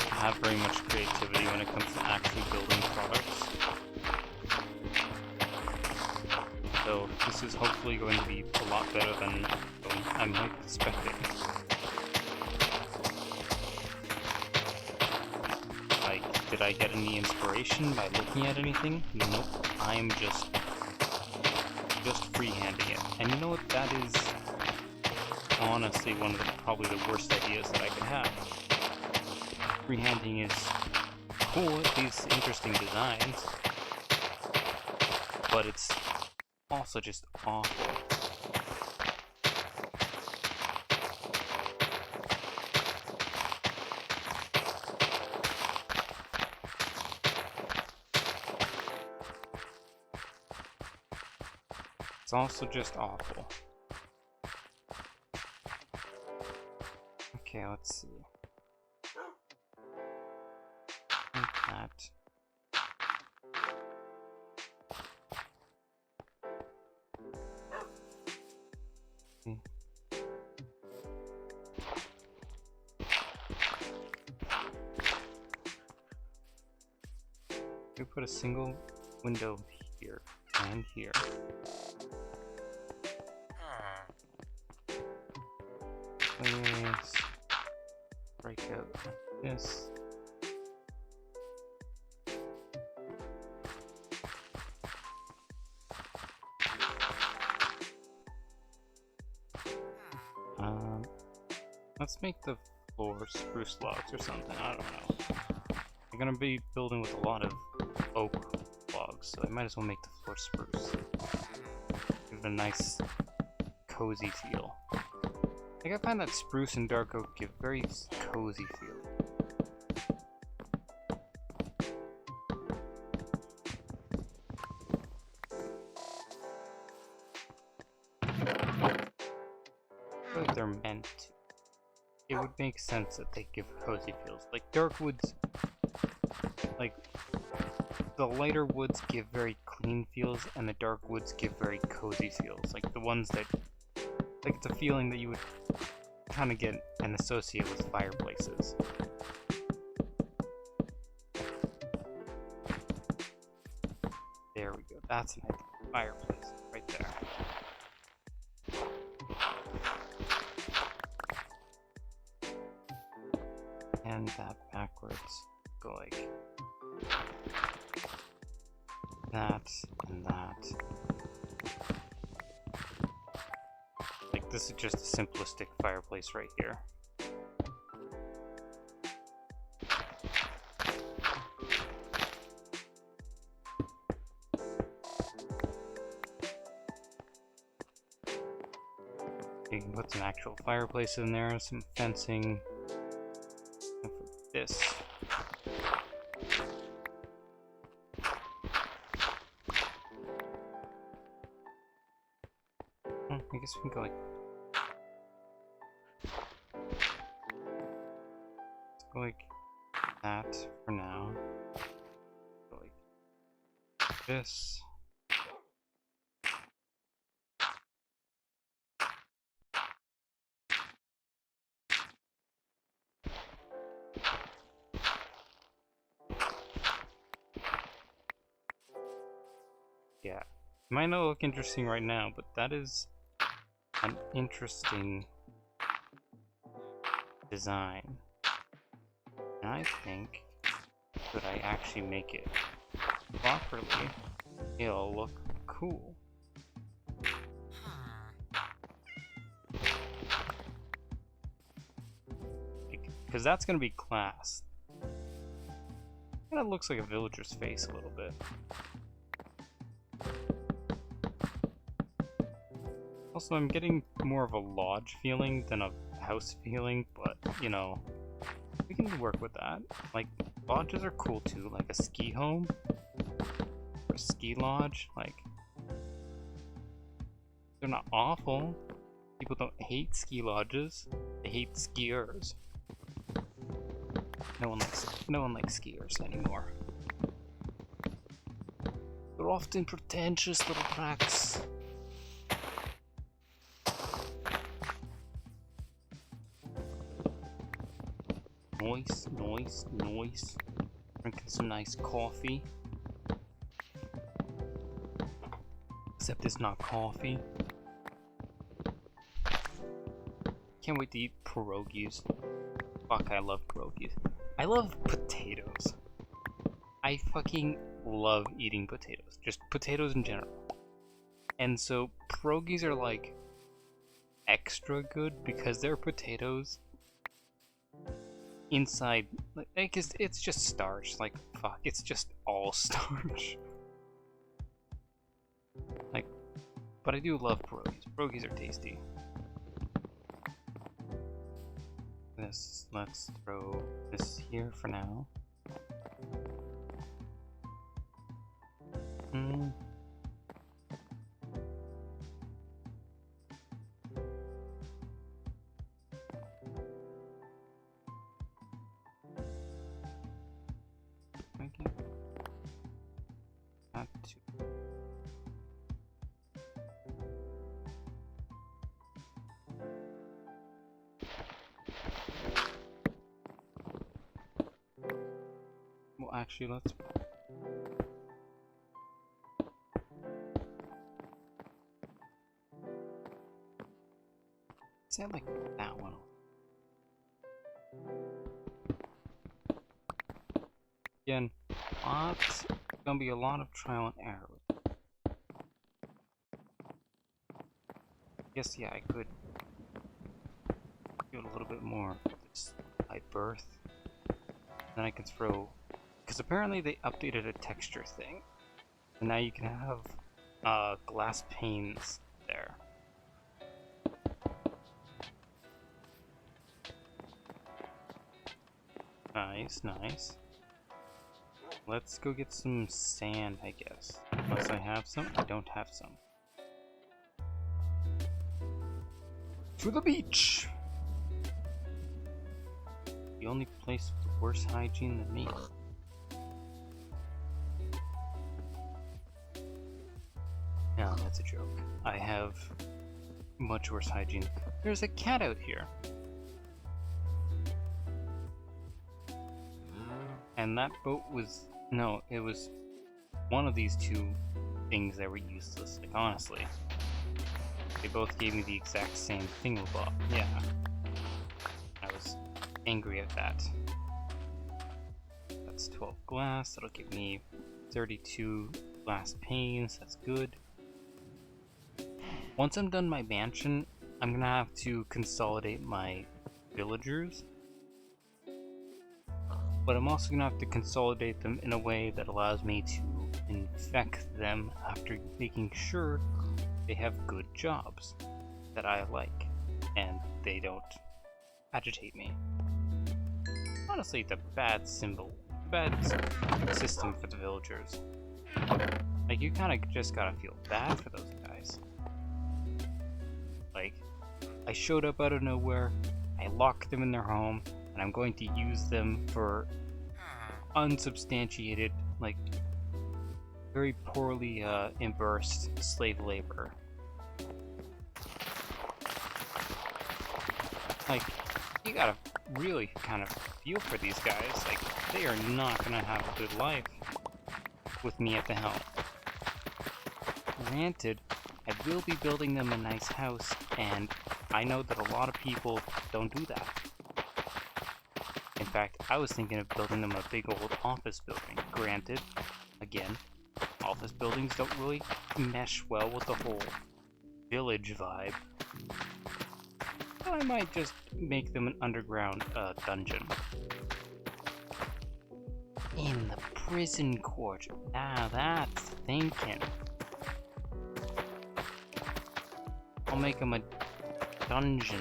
Have very much creativity when it comes to actually building products. So this is hopefully going to be a lot better than I might be expecting. Like, did I get any inspiration by looking at anything? Nope. I'm just freehanding it. And you know what? That is honestly one of probably the worst ideas that I could have. Freehanding is cool, it leaves interesting designs, but it's also just awful. It's also just awful. Okay, let's see. That. We put a single window here and here. Let's break out like this. Let's make the floor spruce logs or something, I don't know. I'm gonna be building with a lot of oak logs, so I might as well make the floor spruce. Give it a nice, cozy feel. I find that spruce and dark oak give very cozy feel. I feel like they're meant to. It would make sense that they give cozy feels. Like dark woods, like the lighter woods give very clean feels, and the dark woods give very cozy feels. Like the ones that, like it's a feeling that you would kind of get and associate with fireplaces. There we go. That's an ideal fireplace right there. And that backwards, go like that and that. Like this is just a simplistic fireplace right here. You can put some actual fireplace in there, some fencing. I guess we can go like... Let's go like that for now. Go like this. Yeah, it might not look interesting right now, but that is an interesting design. And I think that I actually make it properly, it'll look cool. Because that's gonna be class. Kind of looks like a villager's face a little bit. Also, I'm getting more of a lodge feeling than a house feeling, but, you know, we can work with that. Like, lodges are cool too, like a ski home, or a ski lodge, like, they're not awful. People don't hate ski lodges, they hate skiers. No one likes skiers anymore. They're often pretentious little pricks. Noise, noise, noise. Drinking some nice coffee. Except it's not coffee. Can't wait to eat pierogies. Fuck, I love pierogies. I love potatoes. I fucking love eating potatoes. Just potatoes in general. And so pierogies are like extra good because they're potatoes. Inside, like it's just starch. Like fuck, it's just all starch. Like, but I do love pierogies. Pierogies are tasty. Let's throw this here for now. Well, actually, let's... Say like that one. Again, gonna be a lot of trial and error. Guess yeah, I could do it a little bit more. Just by birth. Then I can throw, because apparently they updated a texture thing, and now you can have glass panes there. Nice, nice. Let's go get some sand, I guess. Unless I have some, I don't have some. To the beach! The only place with worse hygiene than me. No, that's a joke. I have much worse hygiene. There's a cat out here. And that boat was... No, it was one of these two things that were useless. Like, honestly. They both gave me the exact same thingamabob. Yeah. I was angry at that. That's 12 glass. That'll give me 32 glass panes. That's good. Once I'm done my mansion, I'm gonna have to consolidate my villagers. But I'm also gonna have to consolidate them in a way that allows me to infect them after making sure they have good jobs that I like and they don't agitate me. Honestly, it's a bad system for the villagers. Like, you kinda just gotta feel bad for those guys. Like, I showed up out of nowhere, I locked them in their home, and I'm going to use them for unsubstantiated, like, very poorly imbursed slave labor. Like, you gotta really kind of feel for these guys. Like, they are not gonna have a good life with me at the helm. Granted, I will be building them a nice house, and I know that a lot of people don't do that. In fact, I was thinking of building them a big old office building. Granted, again, office buildings don't really mesh well with the whole village vibe. I might just make them an underground dungeon. In the prison court. Now that's thinking. I'll make them a dungeon.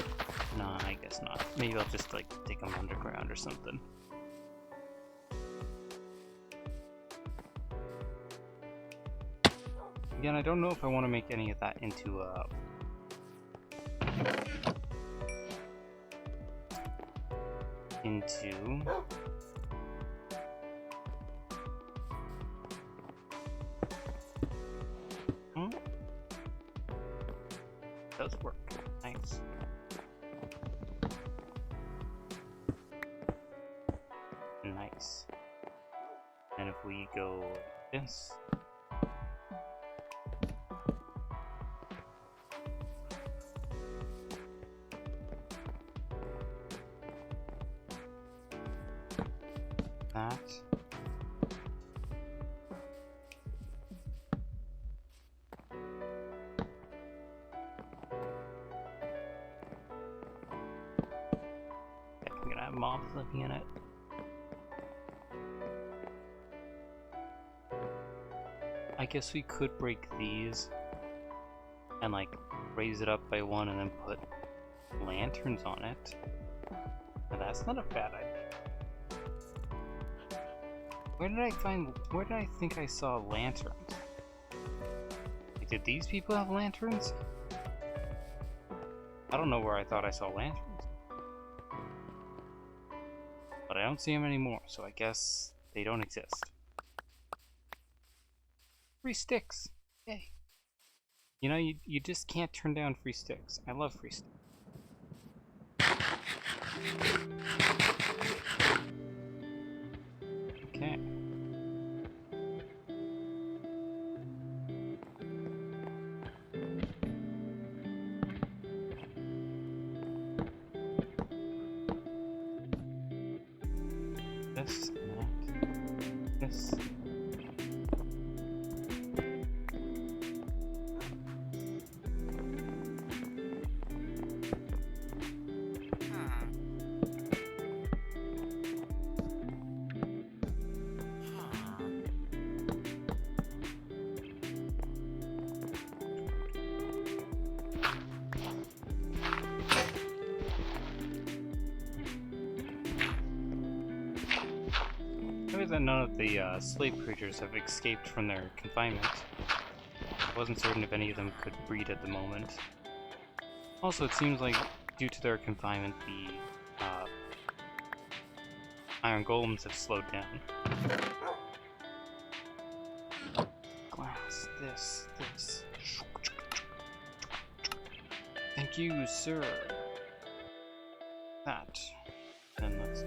No, I guess not. Maybe I'll just like take them underground or something. Again, I don't know if I want to make any of that into does work. Nice. Nice. And if we go this. That. I'm gonna have mobs living in it. I guess we could break these and like raise it up by one and then put lanterns on it. But that's not a bad idea. Where did I think I saw lanterns? Like, did these people have lanterns? I don't know where I thought I saw lanterns. But I don't see them anymore, so I guess they don't exist. Free sticks! Yay! You know, you just can't turn down free sticks. I love free sticks. Okay. This, that, this. That none of the slave creatures have escaped from their confinement. I wasn't certain if any of them could breed at the moment. Also, it seems like due to their confinement, the iron golems have slowed down. Glass, this. Thank you, sir. That. Then let's...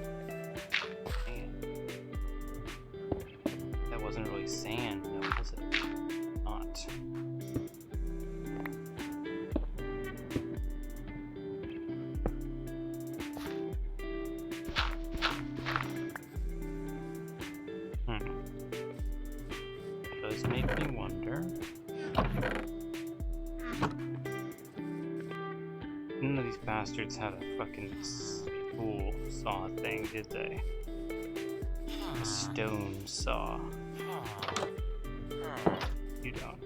Wasn't really sand, though, was it? Not. Does make me wonder. None of these bastards had a fucking spool saw thing, did they? A stone saw. You don't.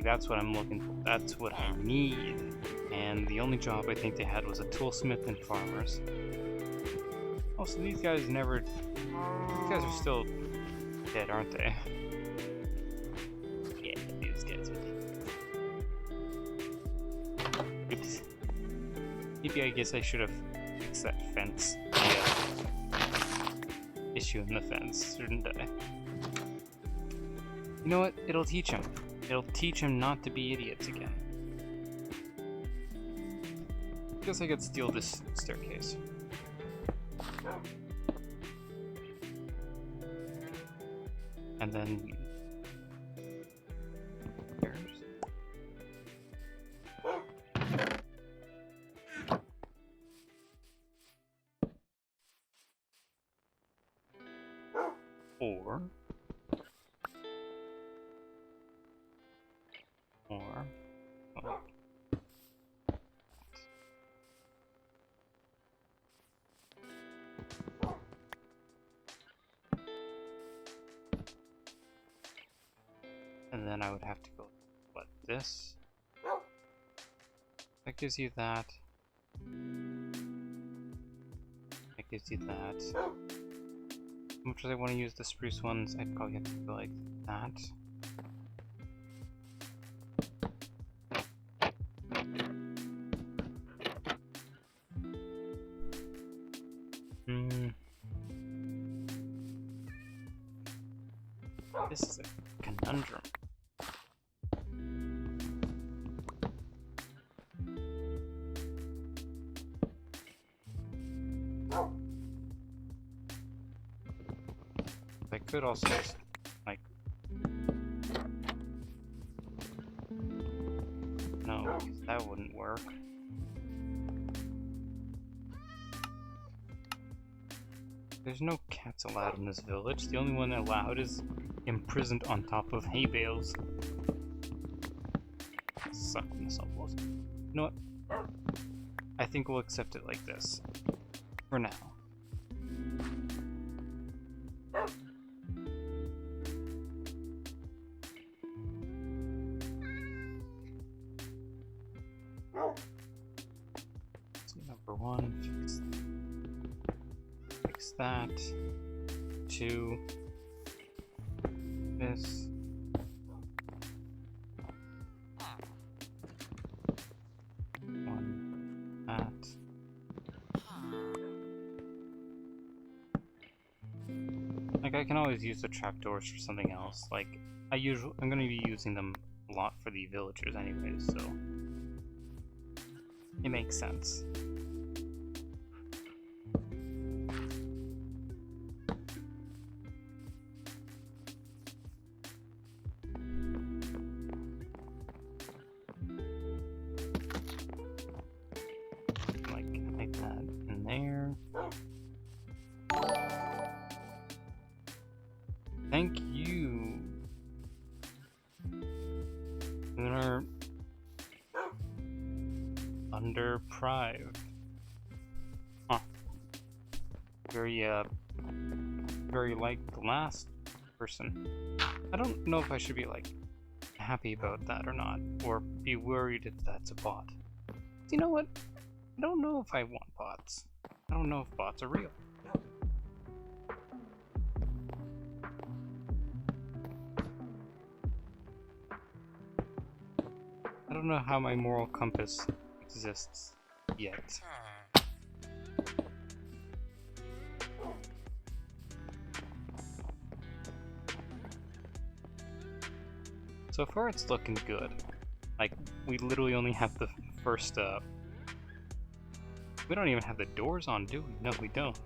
That's what I'm looking for. That's what I need. And the only job I think they had was a toolsmith and farmers. Oh, so these guys never... These guys are still dead, aren't they? Yeah, these guys are dead. maybe I guess I should have fixed that fence. Issue in the fence, shouldn't I? You know what? It'll teach him. It'll teach him not to be idiots again. I guess I could steal this staircase. And then... Or... Oh. And then I would have to go, what, this? That gives you that. That gives you that. How much do I want to use the spruce ones? I'd probably have to go like that. This is a conundrum. I could also just, like... No, because that wouldn't work. There's no cats allowed in this village. The only one allowed is imprisoned on top of hay bales. Suck myself. You know what? I think we'll accept it like this. For now. So number one, fix that. 2. This. That. Like, I can always use the trapdoors for something else. Like, I'm gonna be using them a lot for the villagers anyways, so it makes sense. Like that in there. Thank you. And our underprived. Huh. Very like the last person. I don't know if I should be like happy about that or not, or be worried if that's a bot. You know what? I don't know if I want bots. I don't know if bots are real. I don't know how my moral compass exists yet. So far it's looking good. Like, we literally only have the first, we don't even have the doors on, do we? No, we don't.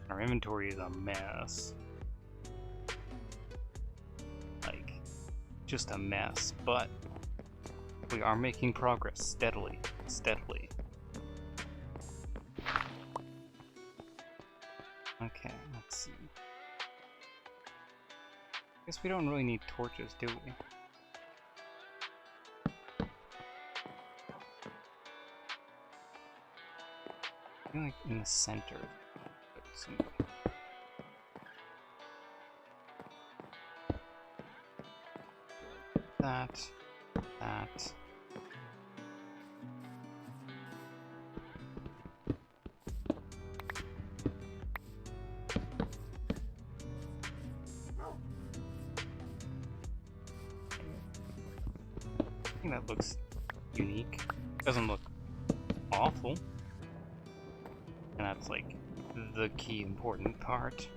Our inventory is a mess. Like, just a mess, but we are making progress steadily. Okay, let's see. Guess we don't really need torches, do we? I feel like in the center. That. I think that looks unique. Doesn't look awful. And that's like the key important part.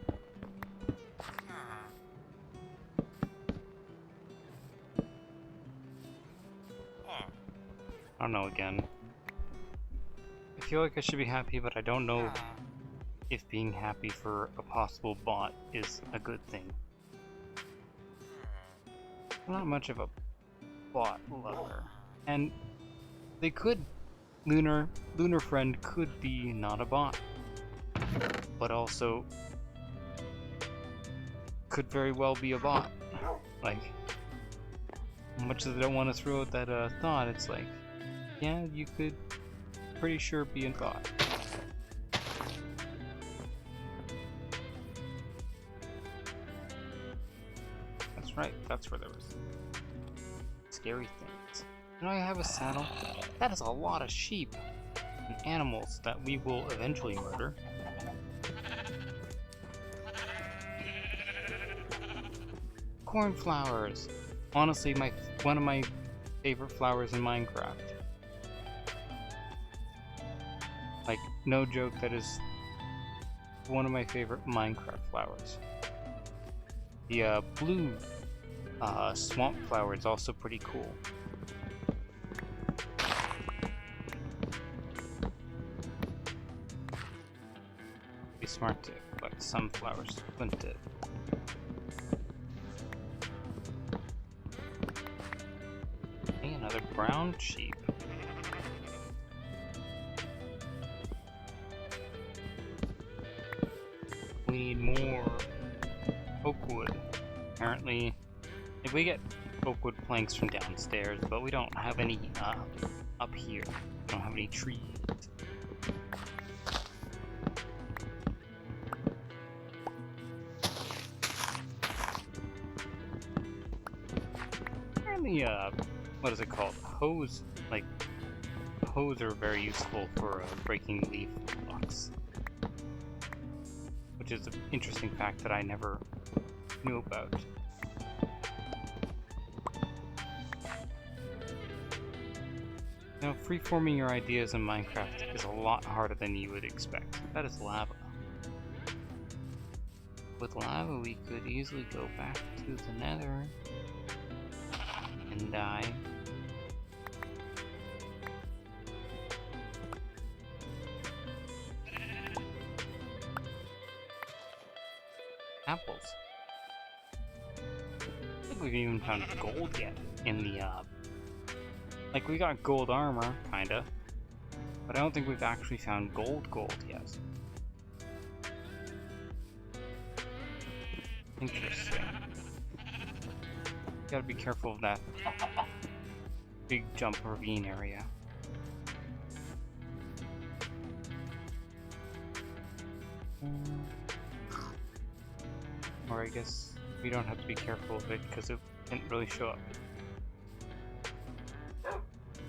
I don't know again. I feel like I should be happy, but I don't know if being happy for a possible bot is a good thing. I'm not much of a bot lover. And they could Lunar Friend could be not a bot. But also could very well be a bot. Like, much as I don't want to throw out that thought, it's like, yeah, you could pretty sure be a bot. That's right, that's where there was scary things. Now I have a saddle. That is a lot of sheep and animals that we will eventually murder. Cornflowers! Honestly, one of my favorite flowers in Minecraft. Like, no joke, that is one of my favorite Minecraft flowers. The blue swamp flower is also pretty cool. Be smart to collect some flowers, wouldn't it? Hey, another brown sheep. We need more oak wood. Apparently, if we get oak wood planks from downstairs, but we don't have any up here. We don't have any trees. Apparently, what is it called? Hoes, like, hoes are very useful for breaking leaf blocks. Which is an interesting fact that I never knew about. Now, freeforming your ideas in Minecraft is a lot harder than you would expect. That is lava. With lava, we could easily go back to the Nether and die. Apples. I don't think we've even found gold yet in the, like, we got gold armor, kinda, but I don't think we've actually found gold yet. Interesting. Gotta be careful of that big jump ravine area. Or I guess we don't have to be careful of it because it didn't really show up. I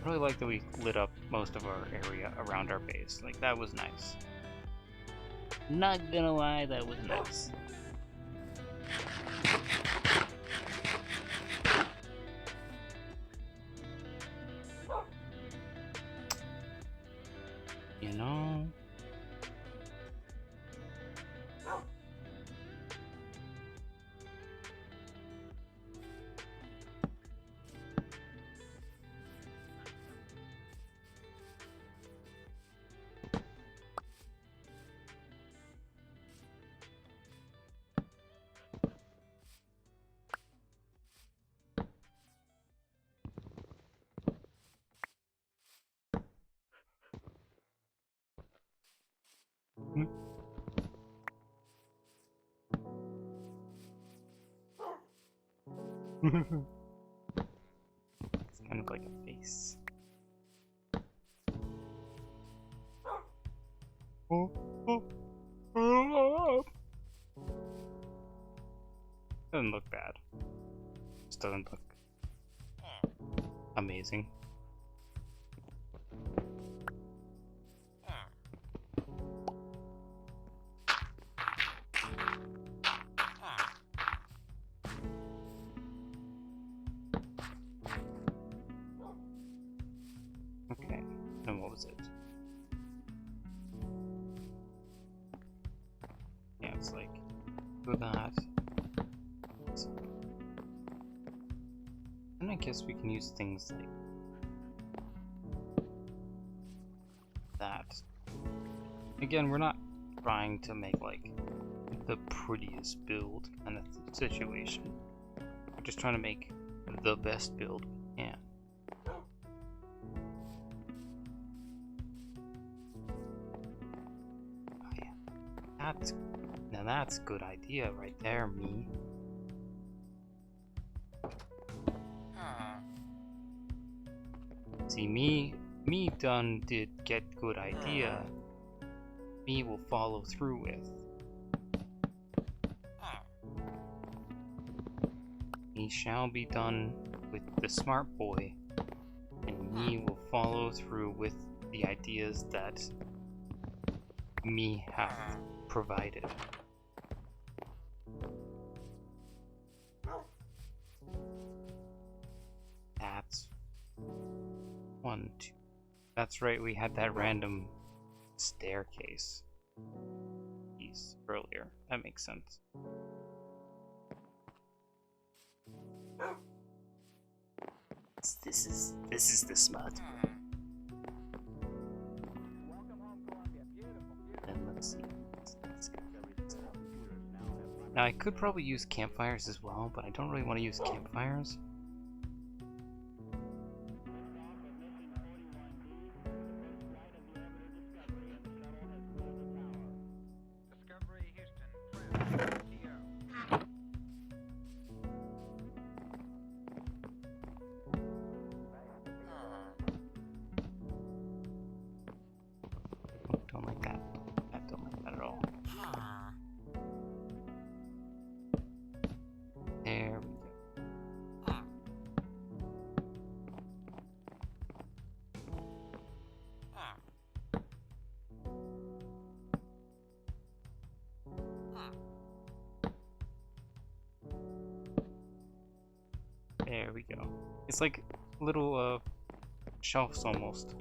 really like that we lit up most of our area around our base. Like, that was nice. Not gonna lie, that was nice. You know... It's kind of like a face. Doesn't look bad. Just doesn't look amazing. was it? Yeah, it's like do that. And I guess we can use things like that. Again, we're not trying to make like the prettiest build kind of situation. We're just trying to make the best build we can. Oh, yeah. That's a good idea right there, me. See, me done did get good idea. Me will follow through with. Me shall be done with the smart boy, and me will follow through with the ideas that me have provided. That's 1, 2. That's right, we had that random staircase piece earlier. That makes sense. This is the smart one. And let's see. Now I could probably use campfires as well, but I don't really want to use campfires. Don't like that. I don't like that at all. There we go. There we go. It's like little shelves almost.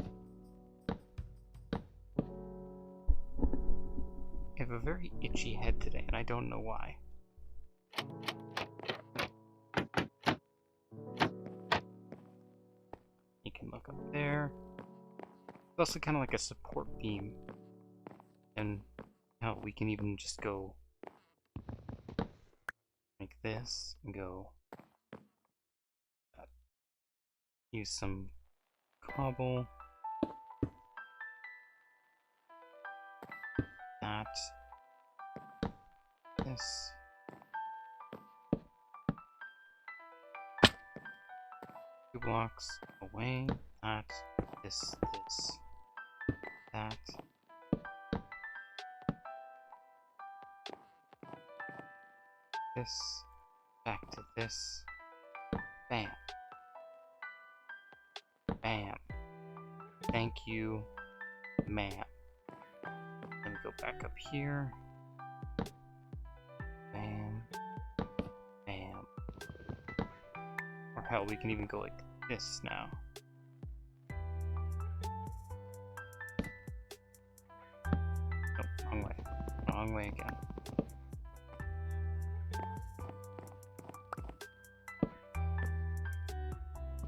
I have a very itchy head today, and I don't know why. You can look up there. It's also kind of like a support beam. And hell, we can even just go like this and go. Use some cobble. That. This. 2 blocks away. That. This. That. This. Back to this. Bam. Bam. Thank you, ma'am. Let me go back up here. Bam. Bam. Or hell, we can even go like this now. Nope, wrong way. Wrong way again.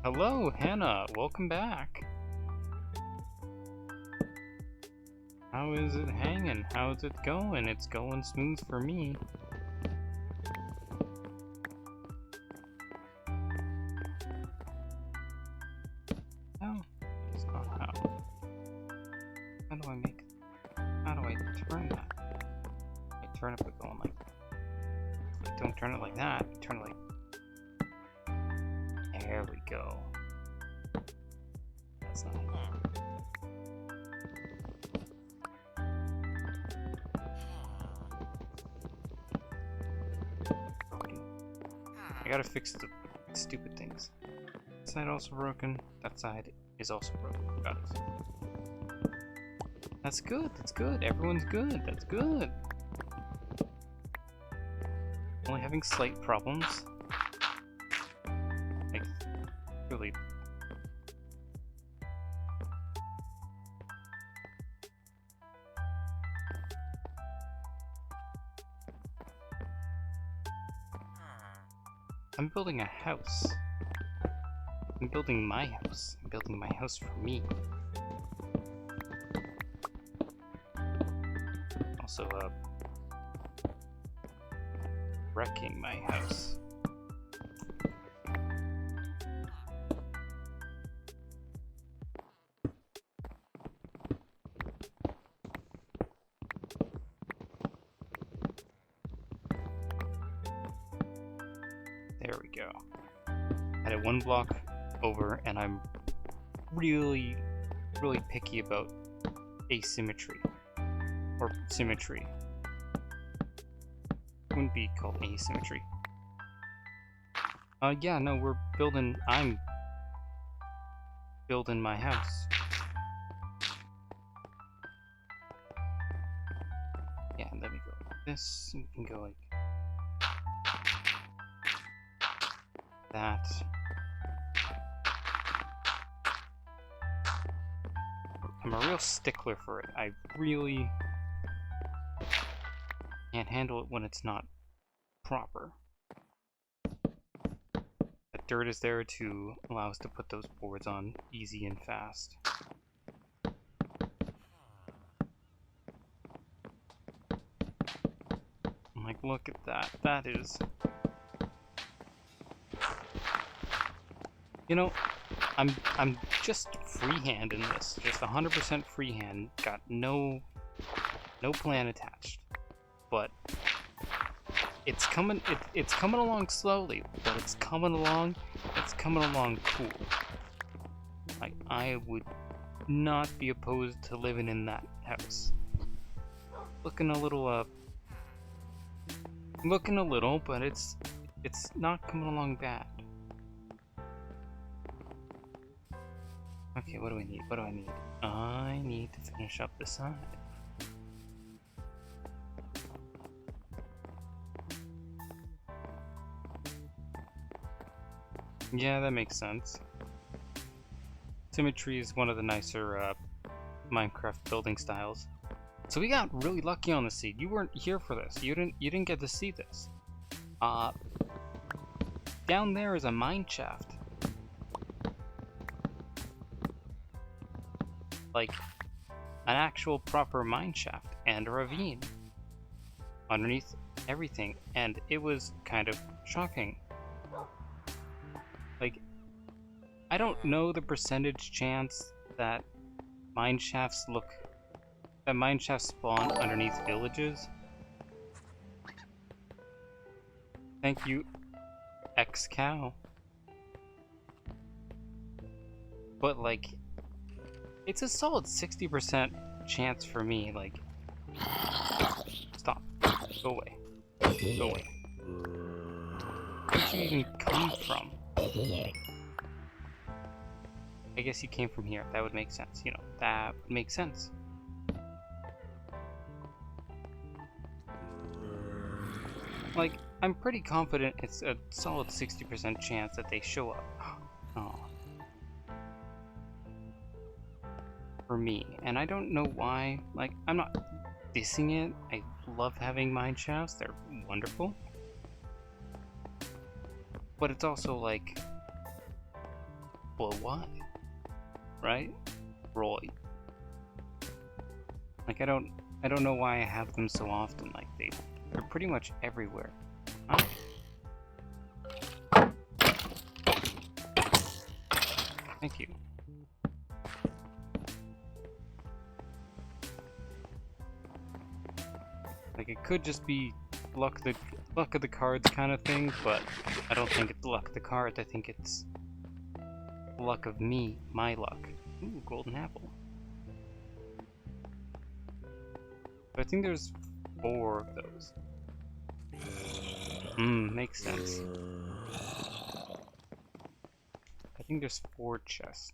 Hello, Hannah. Welcome back. How is it hanging? How's it going? It's going smooth for me. Oh, it's not how. How do I turn that? I turn it by going like that. Don't turn it like that. Turn it like. There we go. That's not it. I gotta fix the stupid things. That side also broken. That side is also broken. Got it. That's good. That's good. Everyone's good. That's good. Only having slight problems. Like, really. I'm building a house. I'm building my house. I'm building my house for me. Also, wrecking my house. There we go. Had it one block over, and I'm really picky about asymmetry. Or symmetry. Wouldn't be called asymmetry. Yeah, no, I'm building my house. Yeah, let me go like this, and we can go like that. I'm a real stickler for it. I really can't handle it when it's not proper. The dirt is there to allow us to put those boards on easy and fast. I'm like, look at that. That is... You know, I'm just freehand in this. Just 100% freehand. Got no plan attached. But it's coming along slowly, but it's coming along cool. Like, I would not be opposed to living in that house. Looking a little, but it's not coming along bad. Okay, what do I need? I need to finish up the side. Yeah, that makes sense. Symmetry is one of the nicer Minecraft building styles. So we got really lucky on the seed. You weren't here for this. You didn't get to see this. Down there is a mine shaft. Like an actual proper mine shaft and a ravine underneath everything, and it was kind of shocking. Like, I don't know the percentage chance that mine shafts spawn underneath villages. Thank you, X-Cow. But like, it's a solid 60% chance for me, like... Stop. Go away. Go away. Where'd you even come from? I guess you came from here. That would make sense. You know, that would make sense. Like, I'm pretty confident it's a solid 60% chance that they show up. Oh. For me, and I don't know why. Like, I'm not dissing it. I love having mine shafts. They're wonderful. But it's also like, well, why? Right? Roy. Like, I don't know why I have them so often. Like, they're pretty much everywhere. Huh? Thank you. Like, it could just be luck of the cards kind of thing, but I don't think it's luck of the cards. I think it's luck of me, my luck. Ooh, golden apple. But I think there's 4 of those. Makes sense. I think there's 4 chests.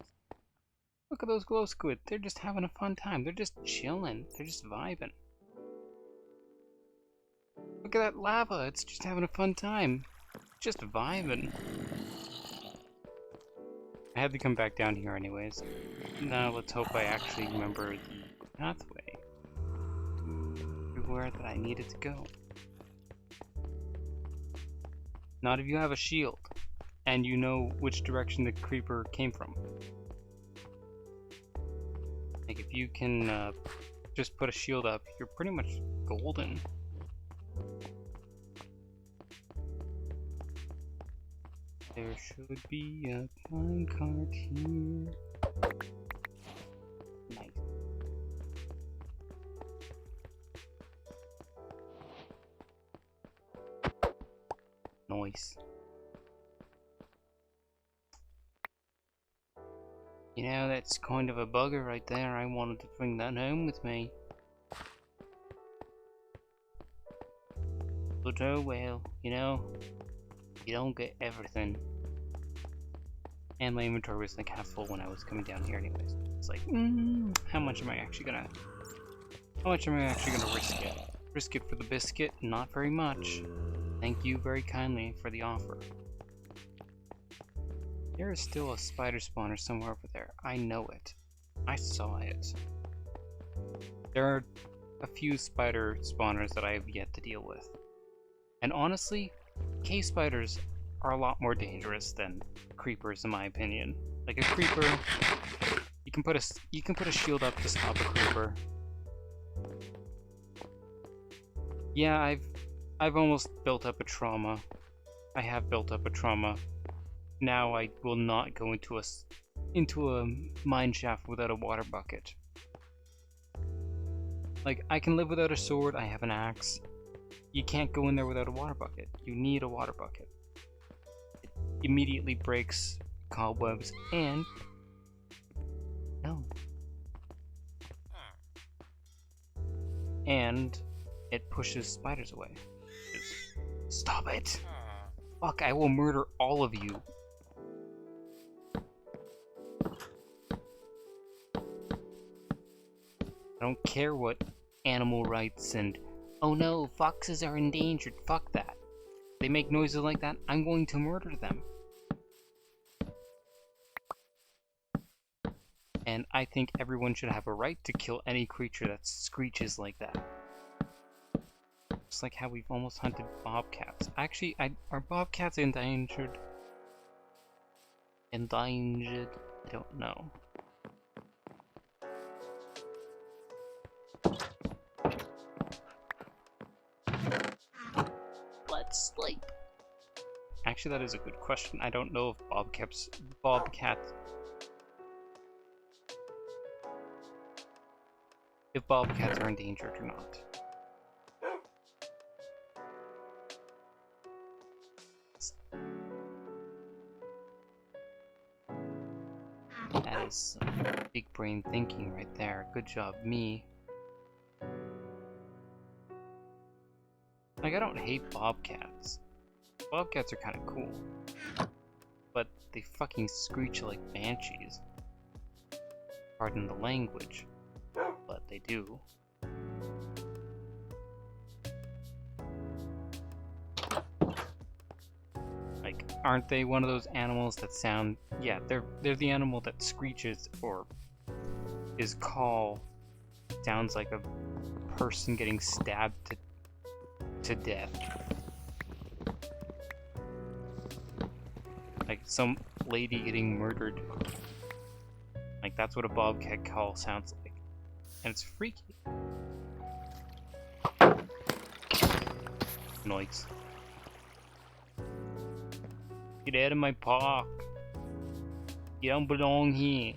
Look at those glow squid. They're just having a fun time. They're just chilling. They're just vibing. Look at that lava. It's just having a fun time. Just vibing. I had to come back down here anyways. Now let's hope I actually remember the pathway to where that I needed to go. Not if you have a shield, and you know which direction the creeper came from. Like, if you can just put a shield up, you're pretty much golden. There should be a minecart here. Nice. Nice. You know, that's kind of a bugger right there. I wanted to bring that home with me. But oh well, you know, you don't get everything. And my inventory was like half full when I was coming down here anyways. It's like, how much am I actually gonna risk it? Risk it for the biscuit? Not very much. Thank you very kindly for the offer. There is still a spider spawner somewhere over there. I know it. I saw it. There are a few spider spawners that I have yet to deal with. And honestly, cave spiders are a lot more dangerous than creepers in my opinion. Like a creeper, you can put a shield up to stop a creeper. Yeah, I've almost built up a trauma. I have built up a trauma. Now I will not go into a mine shaft without a water bucket. Like, I can live without a sword, I have an axe. You can't go in there without a water bucket. You need a water bucket. It immediately breaks cobwebs and... No. And it pushes spiders away. Just stop it! Fuck, I will murder all of you. I don't care what animal rights and, oh no, foxes are endangered, fuck that. They make noises like that, I'm going to murder them. And I think everyone should have a right to kill any creature that screeches like that. Just like how we've almost hunted bobcats. Actually, are bobcats endangered? Endangered? I don't know. Let's sleep. Actually, that is a good question. I don't know if bobcats are endangered or not. That is some big brain thinking right there. Good job, me. Like, I don't hate bobcats. Bobcats are kind of cool. But they fucking screech like banshees. Pardon the language. But they do. Like, aren't they one of those animals that sound... Yeah, they're the animal that screeches, or his call sounds like a person getting stabbed to death. Like some lady getting murdered. Like, that's what a bobcat call sounds like. And it's freaky. Noise. Get out of my park. You don't belong here.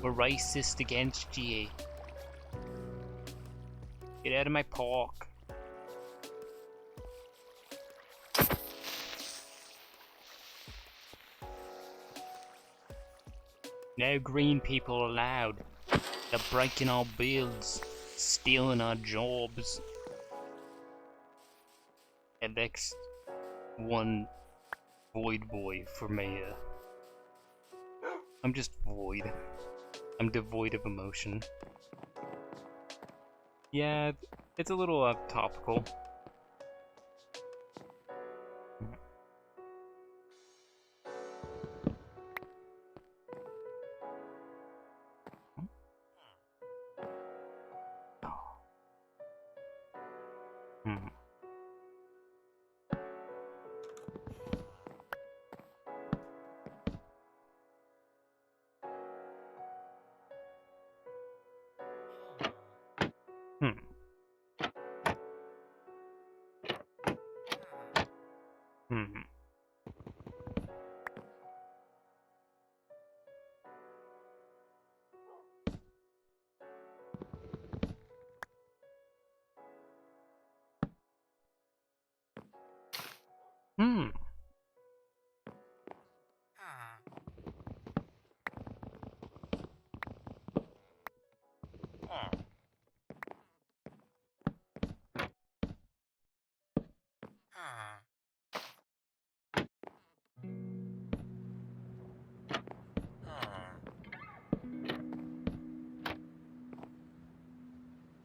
We're racist against you. Get out of my park. No green people allowed. They're breaking our builds, stealing our jobs. And next, one void boy for mayor. I'm just void. I'm devoid of emotion. Yeah, it's a little topical. Hmm.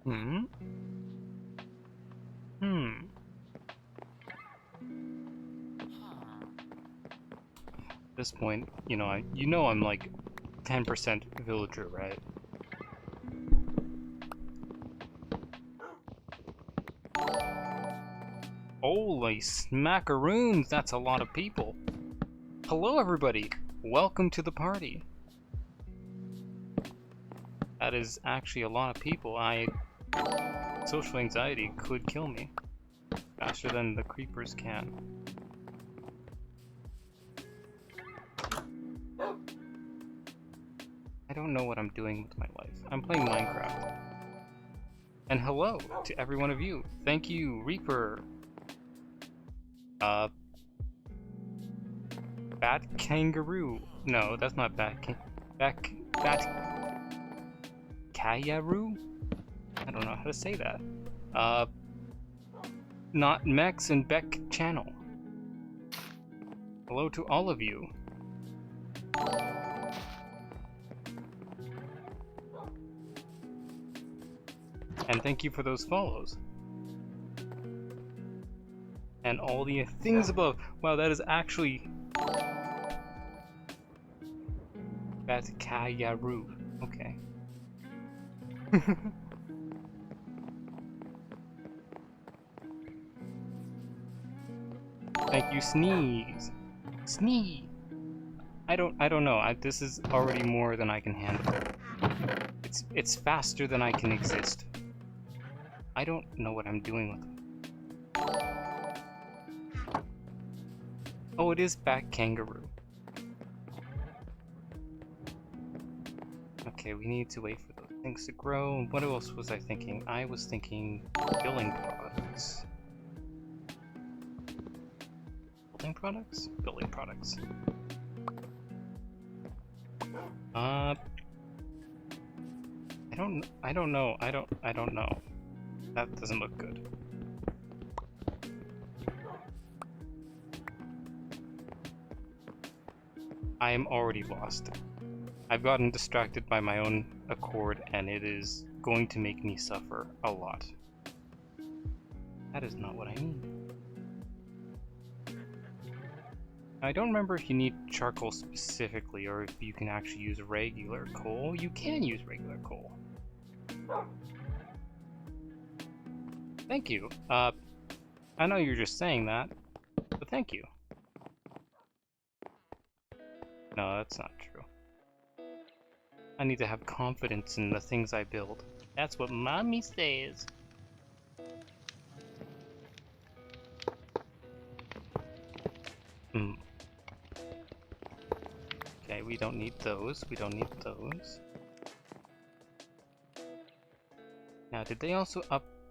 Hmm. Hmm. At this point, I'm like 10% villager, right? Holy smackaroons, that's a lot of people. Hello everybody, welcome to the party. That is actually a lot of people. Social anxiety could kill me faster than the creepers can. I don't know what I'm doing with my life. I'm playing Minecraft. And hello to every one of you. Thank you, Reaper. Bat Kangaroo. No, that's not Bat Kayaru? I don't know how to say that. Not Mex and Beck Channel. Hello to all of you. And thank you for those follows. And all the things above. Wow, that is actually Bat Kayaru. Okay. Thank you, Sneeze. Sneeze. I don't know. This is already more than I can handle. It's faster than I can exist. I don't know what I'm doing with it. Oh, it is Bat Kangaroo. Okay, we need to wait for those things to grow. What else was I thinking? I was thinking building products. Building products? Building products. I don't know. I don't know. That doesn't look good. I am already lost. I've gotten distracted by my own accord, and it is going to make me suffer a lot. That is not what I mean. I don't remember if you need charcoal specifically, or if you can actually use regular coal. You can use regular coal. Thank you. I know you're just saying that, but thank you. No, that's not true. I need to have confidence in the things I build. That's what mommy says. Okay, we don't need those. We don't need those. Now, did they also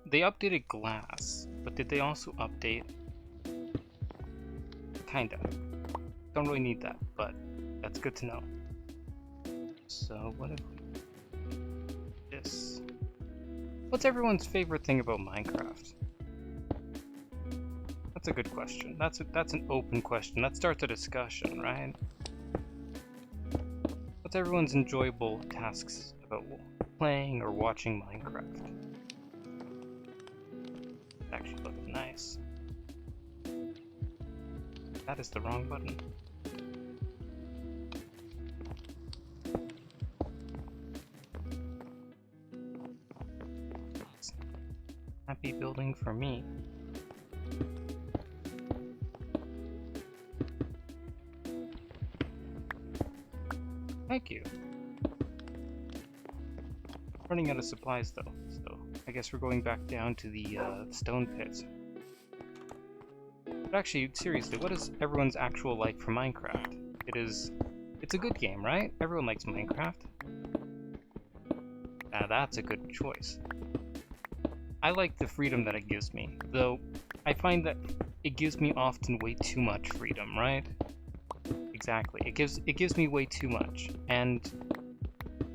They updated glass, but did they also update? Kinda. Don't really need that, but that's good to know. So, what if we... this? What's everyone's favorite thing about Minecraft? That's a good question. That's an open question. That starts a discussion, right? What's everyone's enjoyable tasks about playing or watching Minecraft? It actually looks nice. That is the wrong button. Happy building for me. Thank you. Running out of supplies though, so I guess we're going back down to the stone pits. But actually, seriously, what is everyone's actual like for Minecraft? It's a good game, right? Everyone likes Minecraft. Now that's a good choice. I like the freedom that it gives me, though I find that it gives me often way too much freedom, right? Exactly. It gives me way too much. And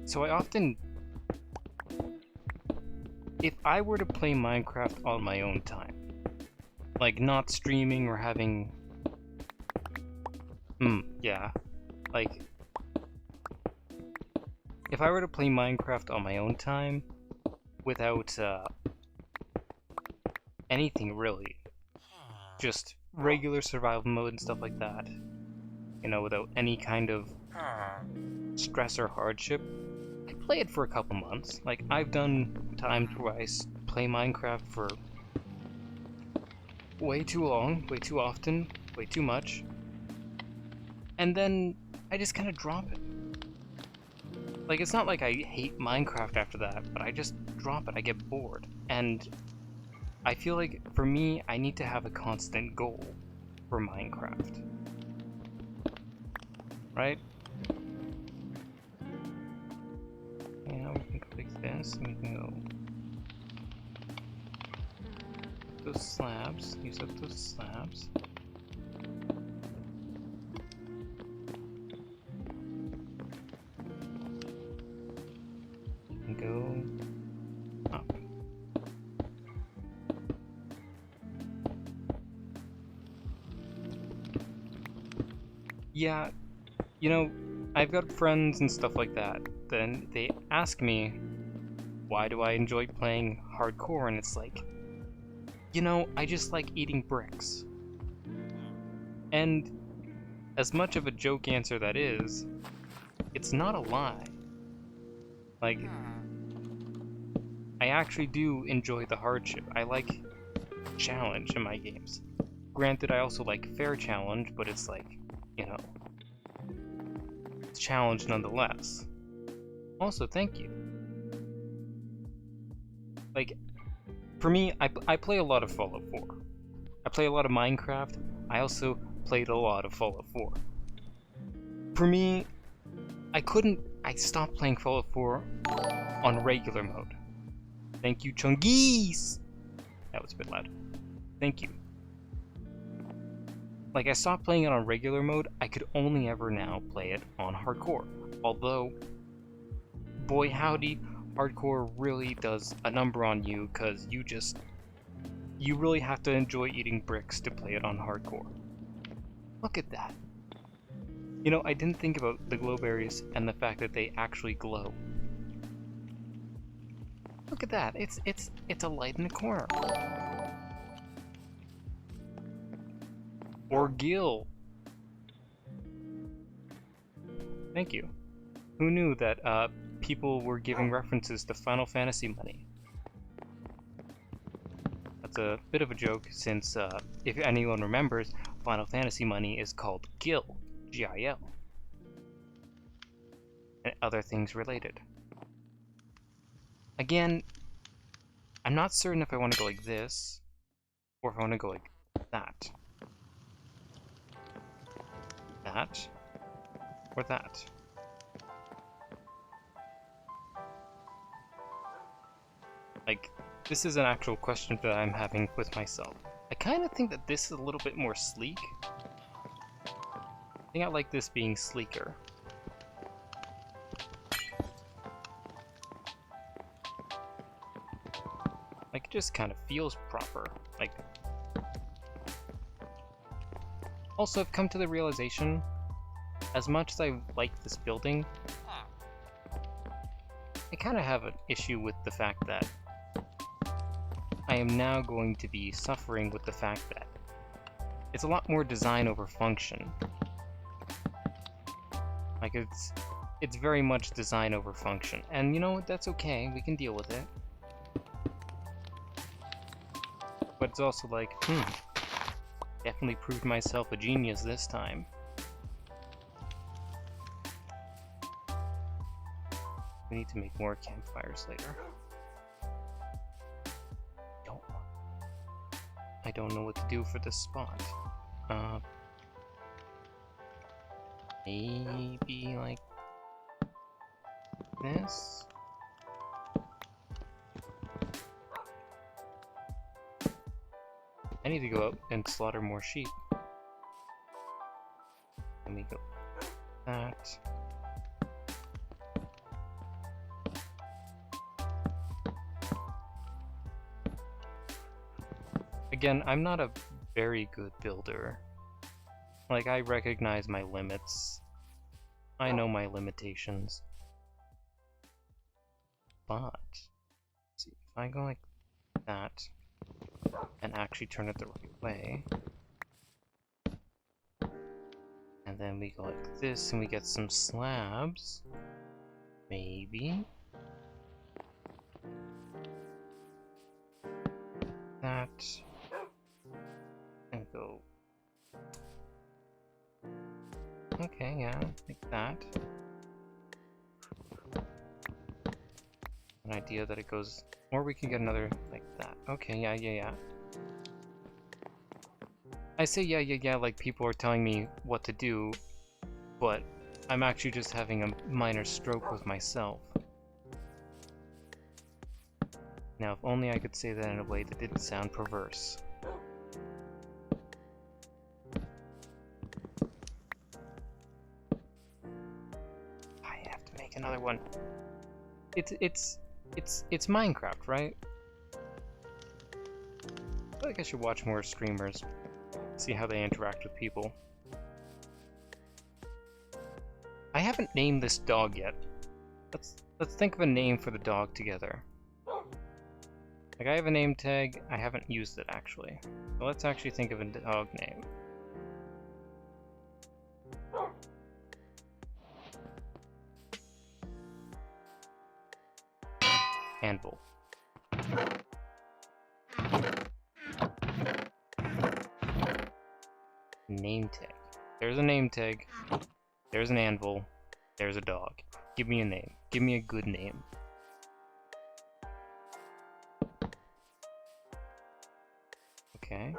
so I often, if I were to play Minecraft on my own time, like not streaming or having yeah. Like if I were to play Minecraft on my own time without anything really, just regular survival mode and stuff like that, you know, without any kind of stress or hardship, I play it for a couple months. Like I've done times where I play Minecraft for way too long, way too often, way too much, and then I just kind of drop it. Like, it's not like I hate Minecraft after that, but I just drop it. I get bored. And I feel like, for me, I need to have a constant goal for Minecraft. Right? Yeah, we can go like this, and we can go... those slabs. Use up those slabs. Go up. Yeah, you know, I've got friends and stuff like that. Then they ask me, why do I enjoy playing hardcore? And it's like, you know, I just like eating bricks. And as much of a joke answer that is, it's not a lie. Like, I actually do enjoy the hardship. I like challenge in my games. Granted, I also like fair challenge, but it's like, you know, it's challenge nonetheless. Also, thank you. Like, for me, I play a lot of Fallout 4. I play a lot of Minecraft. I also played a lot of Fallout 4. For me, I stopped playing Fallout 4 on regular mode. Thank you, Chungies! That was a bit loud. Thank you. Like, I stopped playing it on regular mode, I could only ever now play it on hardcore. Although, boy howdy, hardcore really does a number on you, because you really have to enjoy eating bricks to play it on hardcore. Look at that. You know, I didn't think about the glowberries and the fact that they actually glow. Look at that, it's a light in the corner. Or Gil. Thank you. Who knew that people were giving references to Final Fantasy money? That's a bit of a joke since, if anyone remembers, Final Fantasy money is called Gil. G-I-L. And other things related. Again, I'm not certain if I want to go like this, or if I want to go like that. That, or that. Like, this is an actual question that I'm having with myself. I kind of think that this is a little bit more sleek. I think I like this being sleeker. Like, it just kind of feels proper. Like, also, I've come to the realization, as much as I like this building, I kind of have an issue with the fact that I am now going to be suffering with the fact that it's a lot more design over function. Like, it's very much design over function. And you know what, that's okay, we can deal with it. But it's also like, definitely proved myself a genius this time. We need to make more campfires later. I don't know what to do for this spot. Maybe like this? I need to go out and slaughter more sheep. Let me go that. Again, I'm not a very good builder. Like, I recognize my limits. I know my limitations. But, let's see, if I go like that, and actually turn it the right way, and then we go like this, and we get some slabs, maybe. That, and go, okay, yeah, like that. An idea that it goes, or we can get another like that. Okay, yeah. I say yeah, like people are telling me what to do, but I'm actually just having a minor stroke with myself. Now, if only I could say that in a way that didn't sound perverse. I have to make another one. It's Minecraft, right? I feel like I should watch more streamers, see how they interact with people. I haven't named this dog yet. Let's think of a name for the dog together. Like, I have a name tag, I haven't used it actually. So let's actually think of a dog name. Anvil. Name tag. There's a name tag. There's an anvil. There's a dog. Give me a name. Give me a good name. Okay.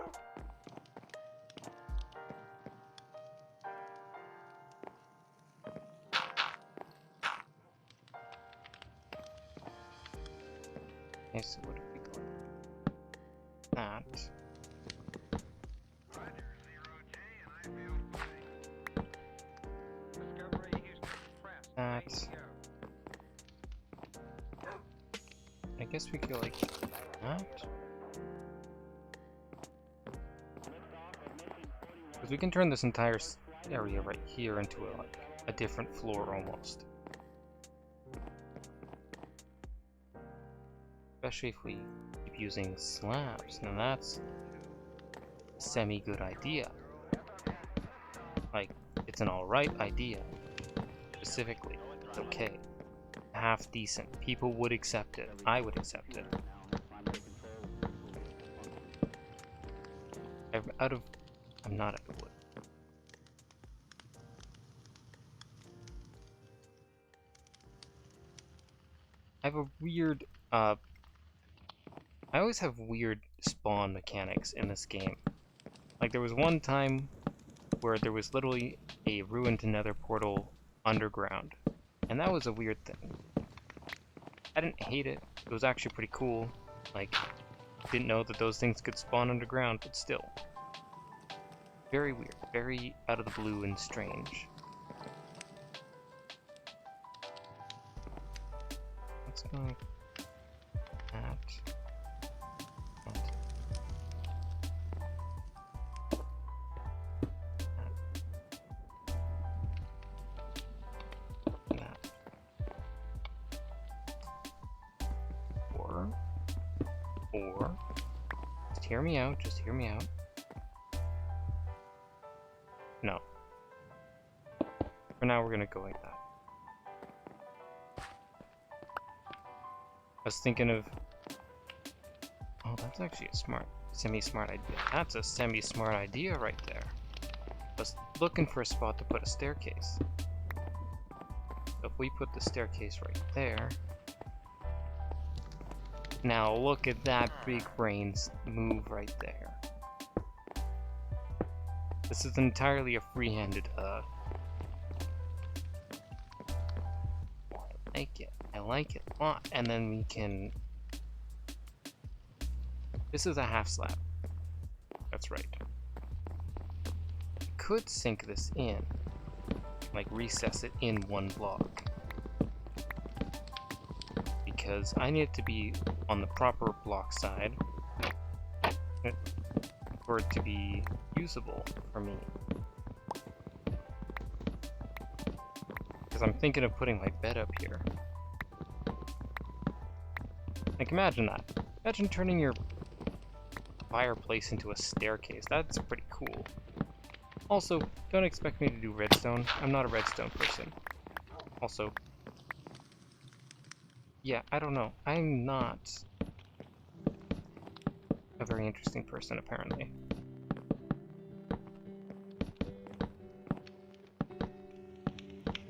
Okay, so what if we go like that? That. I guess we go like that. Because we can turn this entire area right here into a different floor almost. Especially if we keep using slabs. Now that's a semi-good idea. Like, it's an alright idea. Specifically, it's okay. Half decent. People would accept it. I would accept it. I'm not out of wood. I have a weird, I always have weird spawn mechanics in this game. Like, there was one time where there was literally a ruined nether portal underground. And that was a weird thing. I didn't hate it. It was actually pretty cool. Like, didn't know that those things could spawn underground, but still. Very weird. Very out of the blue and strange. Let's go like that. Or, just hear me out, No. For now, we're gonna go like that. I was thinking of... Oh, that's actually a semi-smart idea. That's a semi-smart idea right there. I was looking for a spot to put a staircase. So if we put the staircase right there... Now look at that big brains move right there. This is entirely a free-handed, I like it a lot. And then we can... This is a half slab. that's right. I could sink this in, like recess it in one block. Because I need it to be on the proper block side for it to be usable for me. Because I'm thinking of putting my bed up here. Like, imagine that. Imagine turning your fireplace into a staircase. That's pretty cool. Also, don't expect me to do redstone. I'm not a redstone person. Also, yeah, I don't know. I'm not a very interesting person, apparently.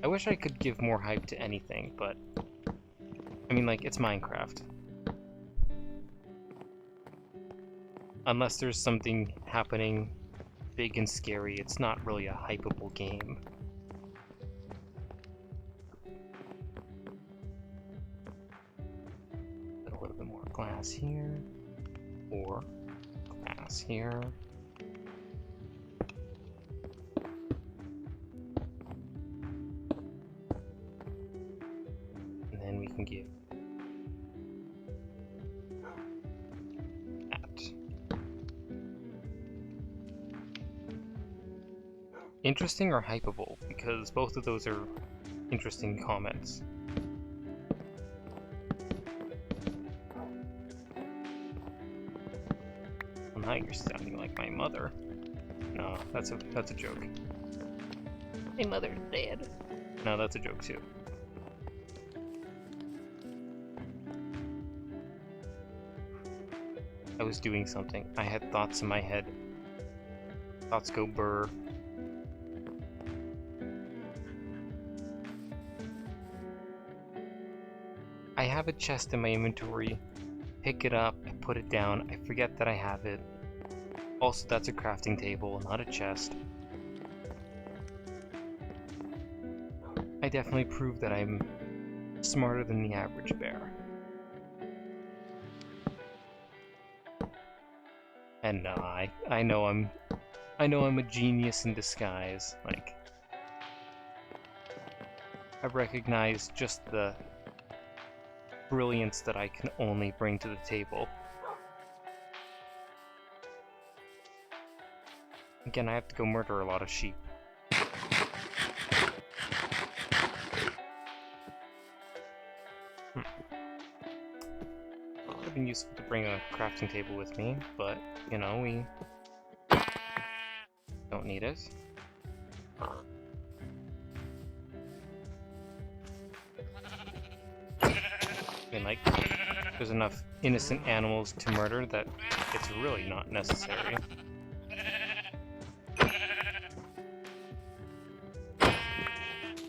I wish I could give more hype to anything, but I mean, like, it's Minecraft. Unless there's something happening big and scary, it's not really a hypeable game. Put a little bit more glass here, or glass here. And then we can give that. Interesting or hypeable? Because both of those are interesting comments. Well, now you're sounding like my mother. No, that's a joke. My mother's dead. No, that's a joke too. I was doing something. I had thoughts in my head. Thoughts go burr. I have a chest in my inventory. Pick it up, I put it down, I forget that I have it. Also, that's a crafting table, not a chest. I definitely proved that I'm smarter than the average bear. And no, I know I'm a genius in disguise. Like, I recognize just the brilliance that I can only bring to the table. Again, I have to go murder a lot of sheep. It would have been useful to bring a crafting table with me, but, you know, we don't need it. I mean, like, there's enough innocent animals to murder that it's really not necessary. I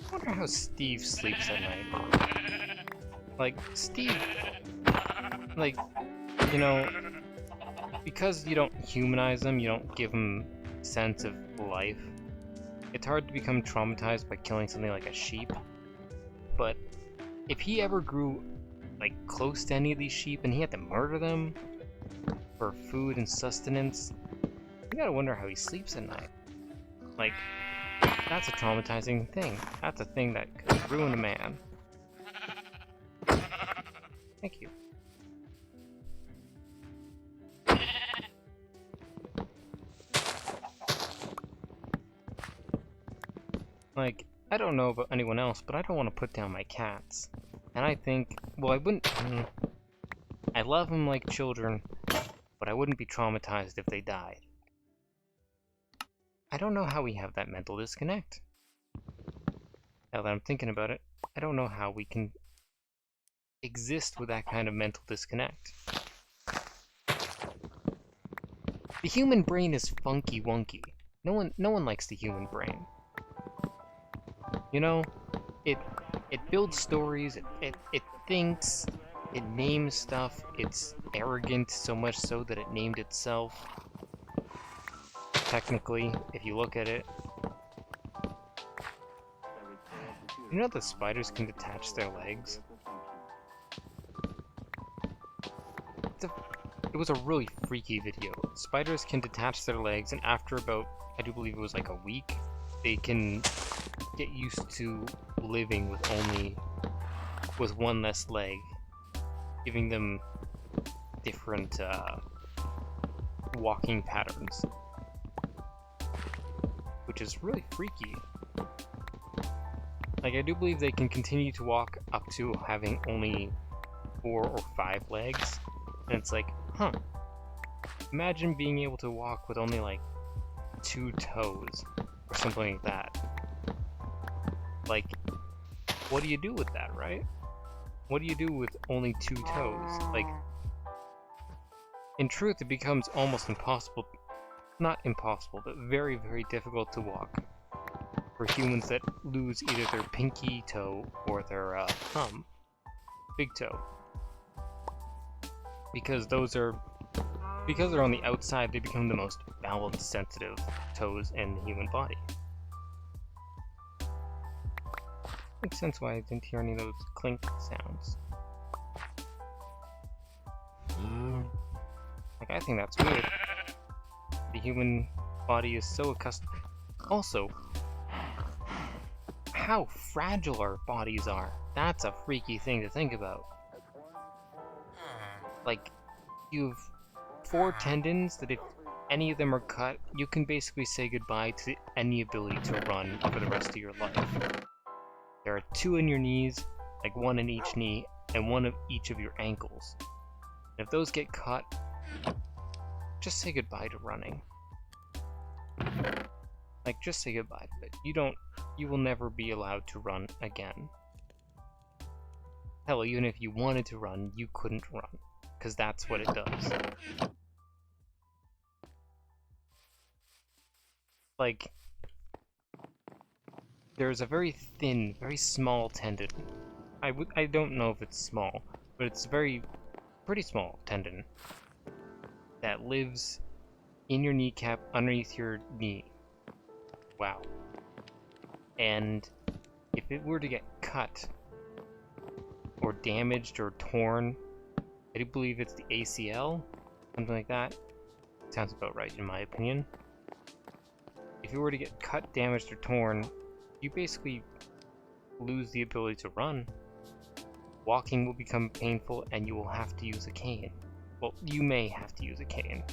wonder how Steve sleeps at night. Like, Steve, like, you know, because you don't humanize them, you don't give them a sense of life, it's hard to become traumatized by killing something like a sheep. But if he ever grew like close to any of these sheep and he had to murder them for food and sustenance, you gotta wonder how he sleeps at night. Like, that's a traumatizing thing. That's a thing that could ruin a man. Thank you. Like, I don't know about anyone else, but I don't want to put down my cats. And I think, well, I wouldn't, I love them like children, but I wouldn't be traumatized if they died. I don't know how we have that mental disconnect. Now that I'm thinking about it, I don't know how we can exist with that kind of mental disconnect. The human brain is funky wonky. No one likes the human brain. You know, it builds stories, it thinks, it names stuff, it's arrogant so much so that it named itself. Technically, if you look at it. You know that spiders can detach their legs? it was a really freaky video. Spiders can detach their legs, and after about, I do believe it was like a week, they can get used to living with one less leg, giving them different walking patterns, which is really freaky. Like, I do believe they can continue to walk up to having only 4 or 5 legs, and it's like, huh, imagine being able to walk with only like 2 toes or something like that. Like, what do you do with that, right? What do you do with only 2 toes? Like, in truth, it becomes almost impossible, not impossible, but very, very difficult to walk for humans that lose either their pinky toe or their thumb, big toe. Because they're on the outside, they become the most balance sensitive toes in the human body. Makes sense why I didn't hear any of those clink sounds. Like, I think that's weird. The human body is so accustomed. Also, how fragile our bodies are. That's a freaky thing to think about. Like, you've 4 tendons that if any of them are cut, you can basically say goodbye to any ability to run for the rest of your life. There are 2 in your knees, like 1 in each knee, and 1 of each of your ankles. And if those get cut, just say goodbye to running. Like, just say goodbye to it. You will never be allowed to run again. Hell, even if you wanted to run, you couldn't run, because that's what it does. Like, there's a very thin, very small tendon. I don't know if it's small, but it's a pretty small tendon that lives in your kneecap underneath your knee. Wow. And if it were to get cut or damaged or torn, I do believe it's the ACL, something like that. Sounds about right in my opinion. If it were to get cut, damaged, or torn, you basically lose the ability to run. Walking will become painful and you will have to use a cane. Well, you may have to use a cane.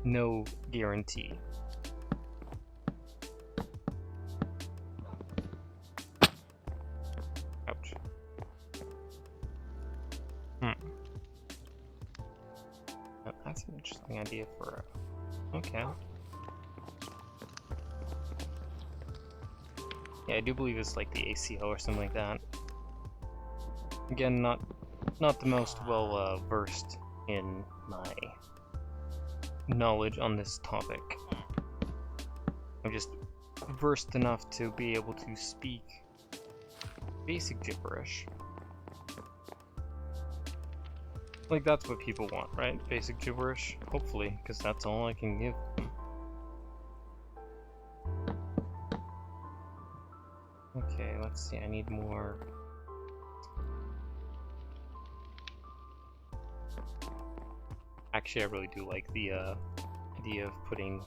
No guarantee. Ouch. Oh, that's an interesting idea for okay. Yeah, I do believe it's like the ACL or something like that. Again, not the most well versed in my knowledge on this topic. I'm just versed enough to be able to speak basic gibberish. Like, that's what people want, right? Basic gibberish? Hopefully, because that's all I can give them. Okay, let's see, I need more. Actually, I really do like the idea of putting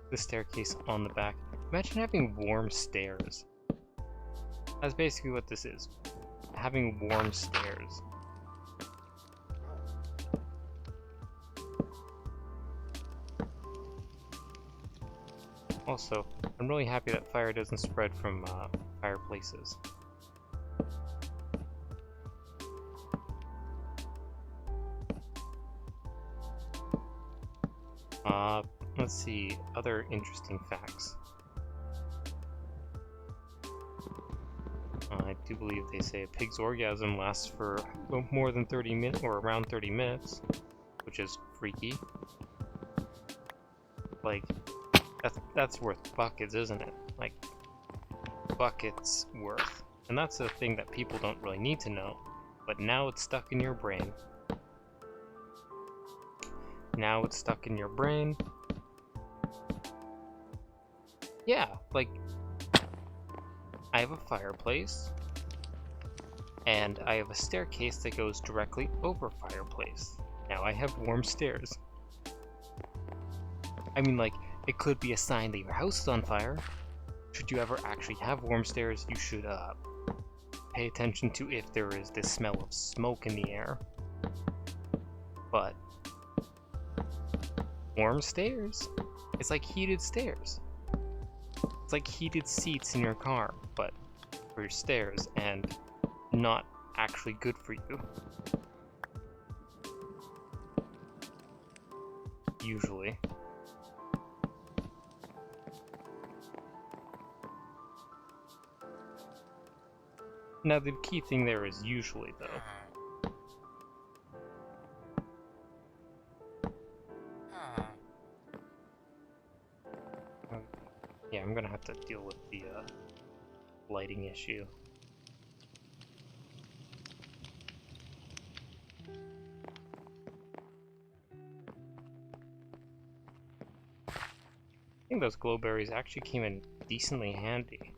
the staircase on the back. Imagine having warm stairs. That's basically what this is. Having warm stairs. Also, I'm really happy that fire doesn't spread from fireplaces. Let's see, other interesting facts. I do believe they say a pig's orgasm lasts for more than 30 minutes, or around 30 minutes, which is freaky. Like, that's worth buckets, isn't it? Like, buckets worth. And that's a thing that people don't really need to know, but now it's stuck in your brain. Now it's stuck in your brain. Yeah, like, I have a fireplace. And I have a staircase that goes directly over fireplace. Now I have warm stairs. I mean, like, it could be a sign that your house is on fire. Should you ever actually have warm stairs, you should pay attention to if there is this smell of smoke in the air. But warm stairs, it's like heated stairs. It's like heated seats in your car, but for your stairs, and not actually good for you. Usually. Now the key thing there is usually, though. Yeah, I'm gonna have to deal with the lighting issue. I think those glowberries actually came in decently handy.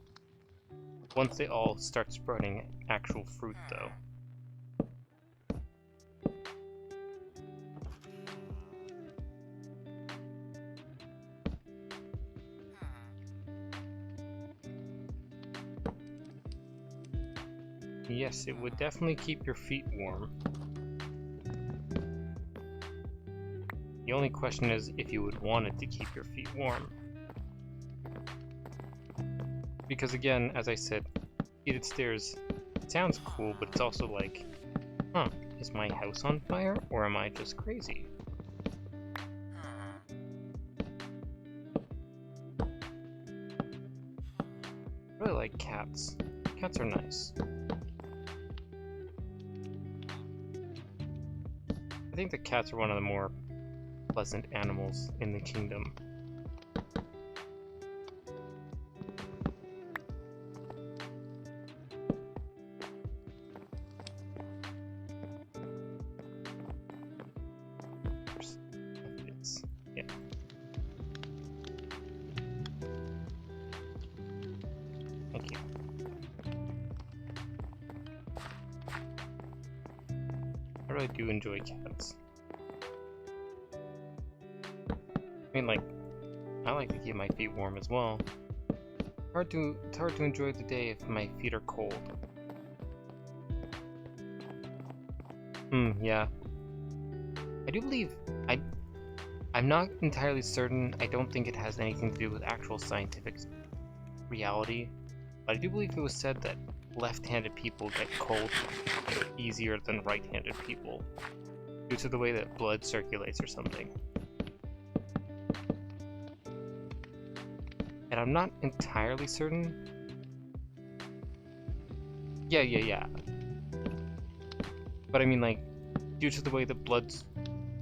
Once they all start spreading actual fruit, though. Yes, it would definitely keep your feet warm. The only question is if you would want it to keep your feet warm. Because again, as I said, heated stairs sounds cool, but it's also like, huh, is my house on fire, or am I just crazy? I really like cats. Cats are nice. I think the cats are one of the more pleasant animals in the kingdom. Yeah. Thank you. I really do enjoy cats. I mean, like, I like to keep my feet warm as well. It's hard to enjoy the day if my feet are cold. Yeah. I do believe, I'm not entirely certain, I don't think it has anything to do with actual scientific reality, but I do believe it was said that left-handed people get cold easier than right-handed people, due to the way that blood circulates or something. And I'm not entirely certain. Yeah. But I mean, like, due to the way that blood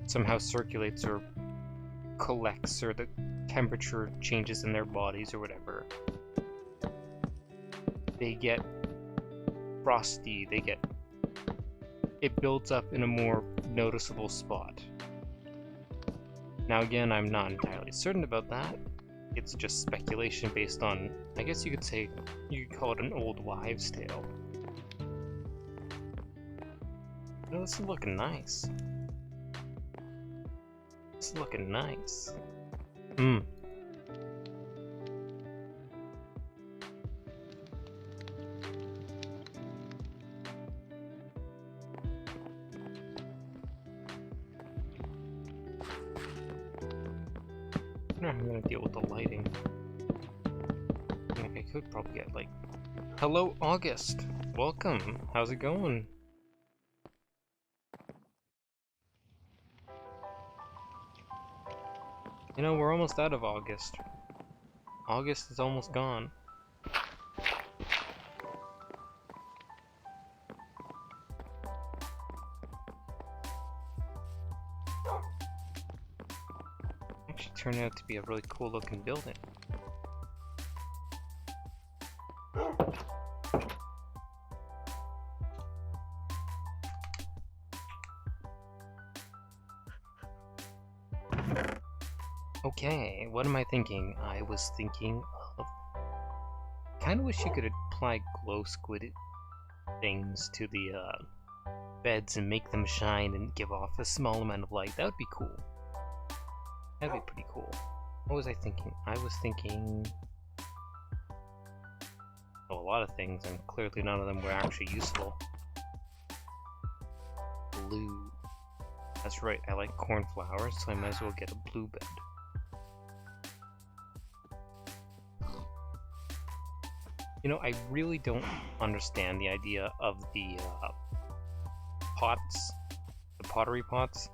somehow circulates or collects, or the temperature changes in their bodies or whatever, they get frosty, it builds up in a more noticeable spot. Now again, I'm not entirely certain about that. It's just speculation based on, I guess you could call it an old wives' tale. Oh, this is looking nice. This is looking nice. I'm gonna deal with the lighting. I could probably get, like... Hello, August! Welcome! How's it going? You know, we're almost out of August. August is almost gone. Actually turned out to be a really cool looking building. Okay, what am I thinking? I was thinking of... Kinda wish you could apply glow squid things to the beds and make them shine and give off a small amount of light. That would be cool. That'd be pretty cool. What was I thinking? I was thinking... oh, a lot of things, and clearly none of them were actually useful. Blue. That's right, I like cornflowers, so I might as well get a blue bed. You know, I really don't understand the idea of the pots, the pottery pots.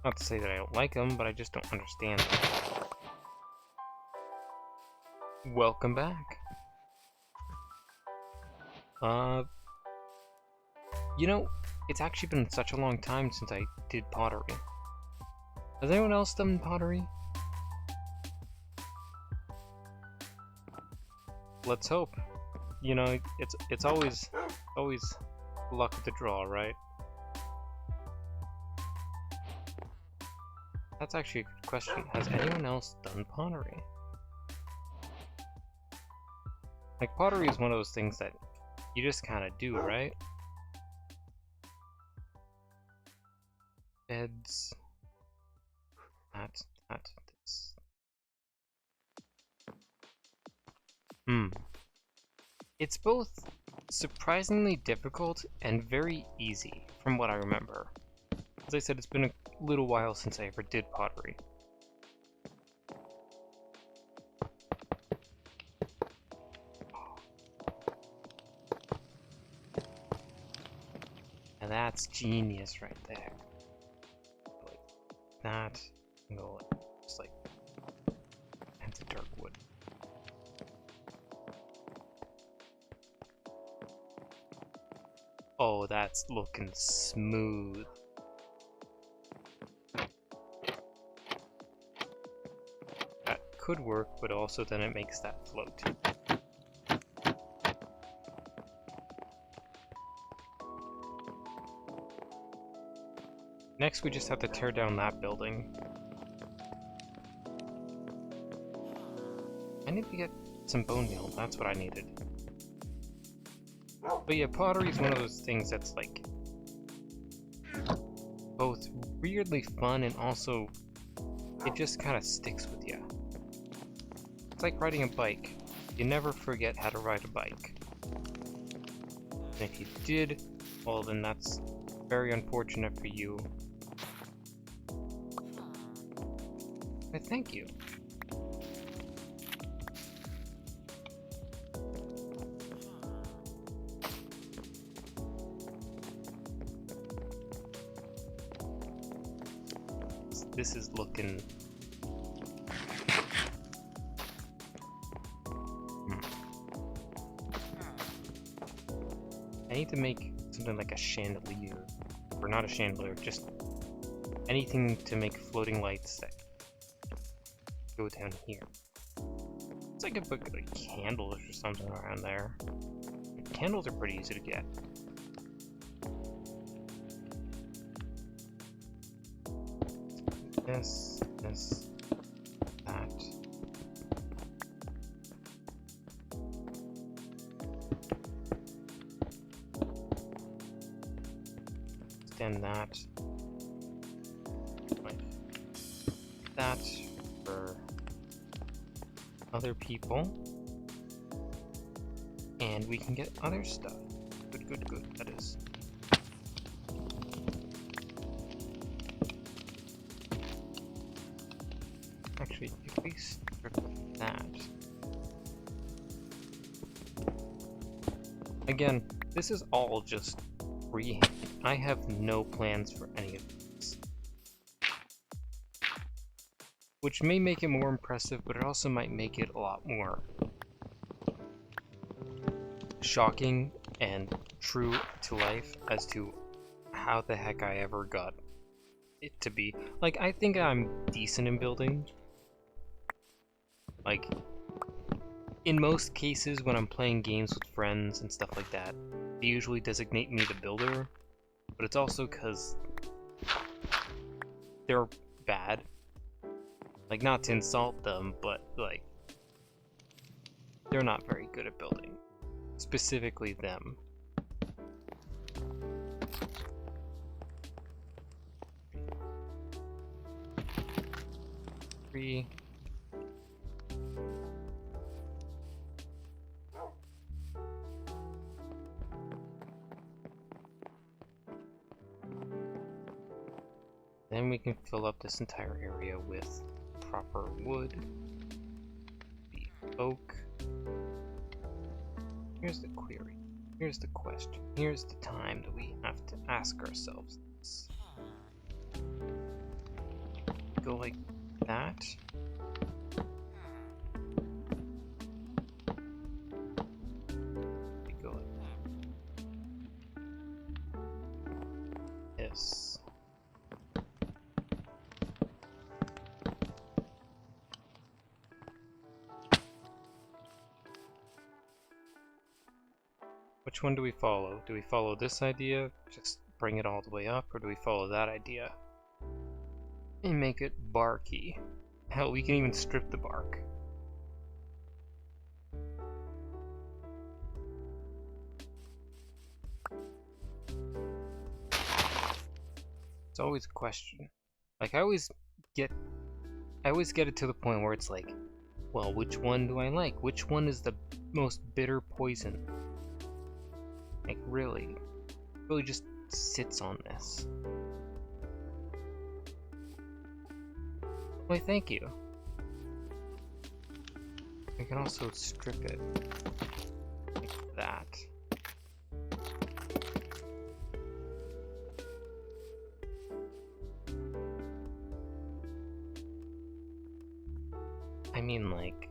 Not to say that I don't like them, but I just don't understand them. Welcome back. You know, it's actually been such a long time since I did pottery. Has anyone else done pottery? Let's hope. You know, it's always luck of the draw, right? That's actually a good question. Has anyone else done pottery? Like, pottery is one of those things that you just kind of do, right? Beds. This. It's both surprisingly difficult and very easy, from what I remember. As I said, it's been a little while since I ever did pottery. And that's genius right there. Like that, and go like, just like, and the dark wood. Oh, that's looking smooth. That could work, but also then it makes that float. Next, we just have to tear down that building. I need to get some bone meal, that's what I needed. But yeah, pottery is one of those things that's like both weirdly fun and also it just kind of sticks with you. It's like riding a bike. You never forget how to ride a bike. And if you did, well then that's very unfortunate for you. But thank you. This is looking... I need to make something like a chandelier. Or not a chandelier, just anything to make floating lights that go down here. It's like if I put like candles or something around there. Candles are pretty easy to get. This, that. Extend that. Like that for other people. And we can get other stuff. Good, that is. Actually, if we strip that... Again, this is all just freehand. I have no plans for any of this. Which may make it more impressive, but it also might make it a lot more shocking and true to life as to how the heck I ever got it to be. Like, I think I'm decent in building. Like, in most cases when I'm playing games with friends and stuff like that, they usually designate me the builder, but it's also because they're bad. Like, not to insult them, but, like, they're not very good at building. specifically them. Three. Then we can fill up this entire area with proper wood, the oak. Here's the query. Here's the question. Here's the time that we have to ask ourselves this. Go like that. We go like this. Which one do we follow? Do we follow this idea, just bring it all the way up, or do we follow that idea and make it barky? Hell, we can even strip the bark. It's always a question. Like, I always get it to the point where it's like, well, which one do I like? Which one is the most bitter poison? Like, really just sits on this. Why, thank you. I can also strip it like that. I mean, like,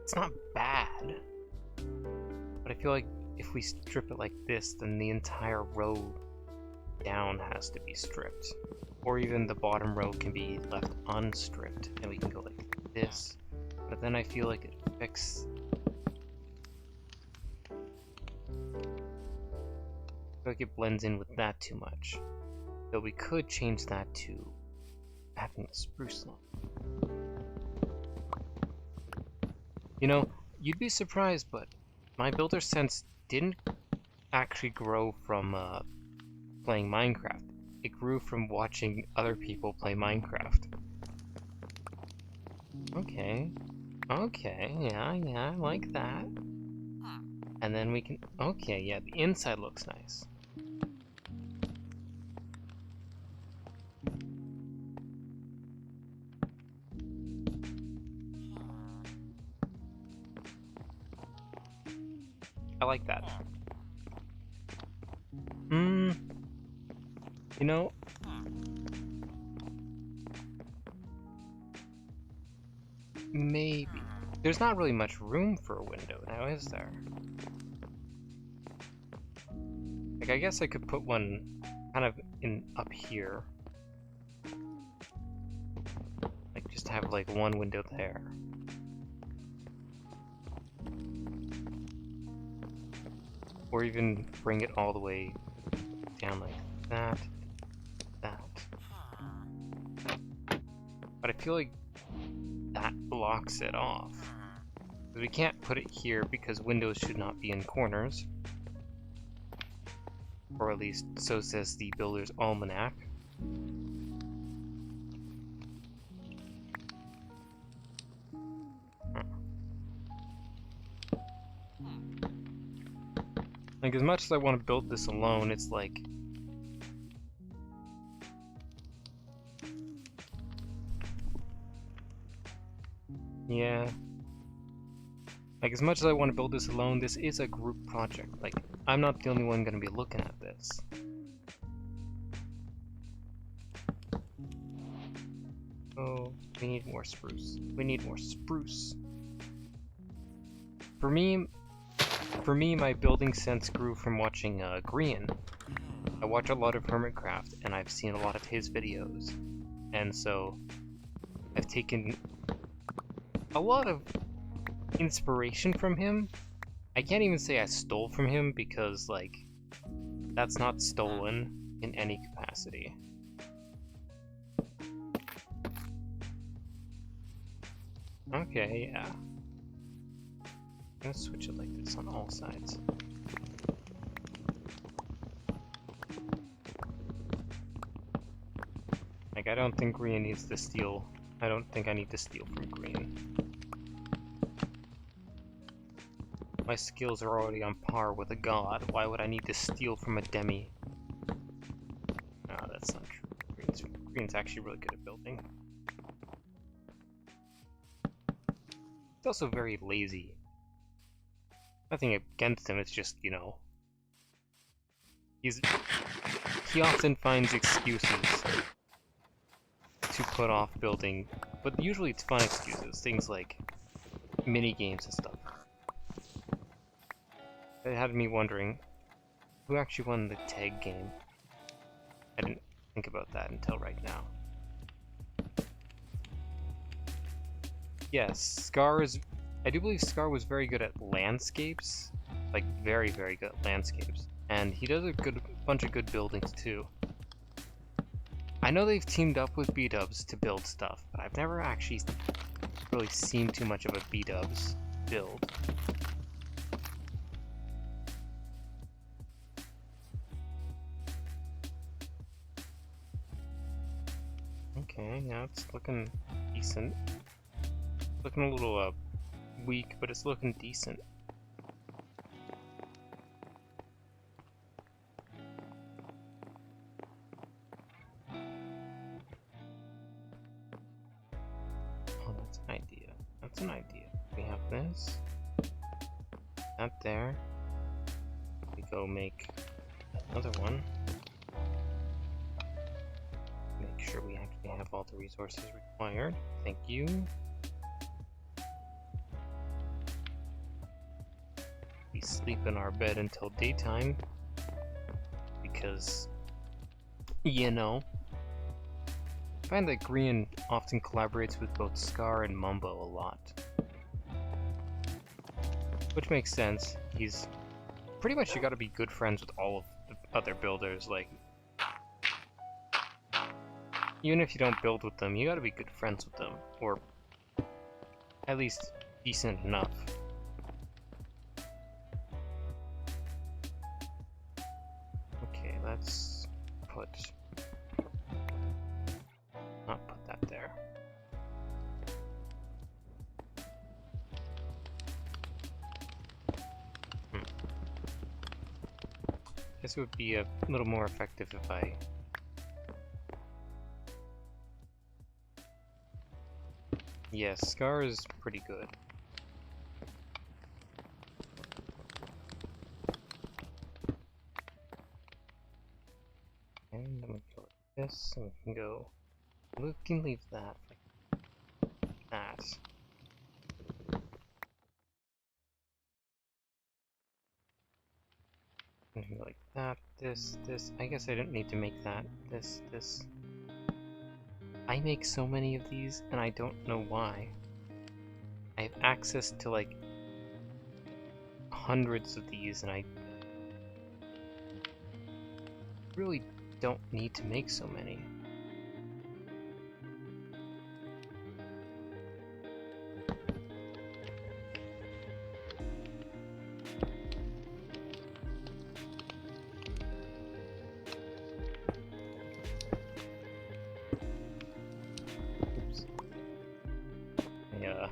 it's not bad, but I feel like if we strip it like this, then the entire row down has to be stripped, or even the bottom row can be left unstripped, and we can go like this, but then I feel like it affects... I feel like it blends in with that too much, so we could change that to having a spruce lawn. You know, you'd be surprised, but my builder sense didn't actually grow from playing Minecraft. It grew from watching other people play Minecraft. Okay. Okay, yeah, I like that. And then we can... Okay, yeah, the inside looks nice. I like that. You know, maybe. There's not really much room for a window now, is there? Like, I guess I could put one kind of in up here. Like, just have like one window there. Or even bring it all the way down like that, that. But I feel like that blocks it off. We can't put it here because windows should not be in corners. Or at least so says the Builder's Almanac. Like, as much as I want to build this alone, it's like... Yeah. Like, as much as I want to build this alone, this is a group project. Like, I'm not the only one going to be looking at this. Oh, we need more spruce. We need more spruce. For me, my building sense grew from watching Grian. I watch a lot of Hermitcraft, and I've seen a lot of his videos. And so, I've taken a lot of inspiration from him. I can't even say I stole from him, because, like, that's not stolen in any capacity. Okay, yeah. I'm gonna switch it like this on all sides. Like, I don't think green needs to steal. I don't think I need to steal from green. My skills are already on par with a god. Why would I need to steal from a demi? Ah, that's not true. Green's actually really good at building. He's also very lazy. Nothing against him, it's just, you know... He often finds excuses to put off building, but usually it's fun excuses, things like mini games and stuff. It had me wondering, who actually won the tag game? I didn't think about that until right now. Yes, Scar is... I do believe Scar was very good at landscapes. Like, very, very good at landscapes. And he does a bunch of good buildings, too. I know they've teamed up with B-dubs to build stuff, but I've never actually really seen too much of a B-dubs build. Okay, yeah, it's looking decent. Looking a little weak, but it's looking decent. Oh, that's an idea. That's an idea. We have this. That there. We go make another one. Make sure we actually have all the resources required. Thank you. We sleep in our bed until daytime. Because, you know. I find that Green often collaborates with both Scar and Mumbo a lot. Which makes sense. He's pretty much, you gotta be good friends with all of the other builders, like... Even if you don't build with them, you gotta be good friends with them. Or at least decent enough. Okay, let's put... not put that there. Guess it would be a little more effective if I... Yes, Scar is pretty good. And then we go like this, and we can go... We can leave that like that. And we go like that, this. I guess I didn't need to make that. This. I make so many of these, and I don't know why. I have access to like hundreds of these, and I really don't need to make so many. Oops. Yeah.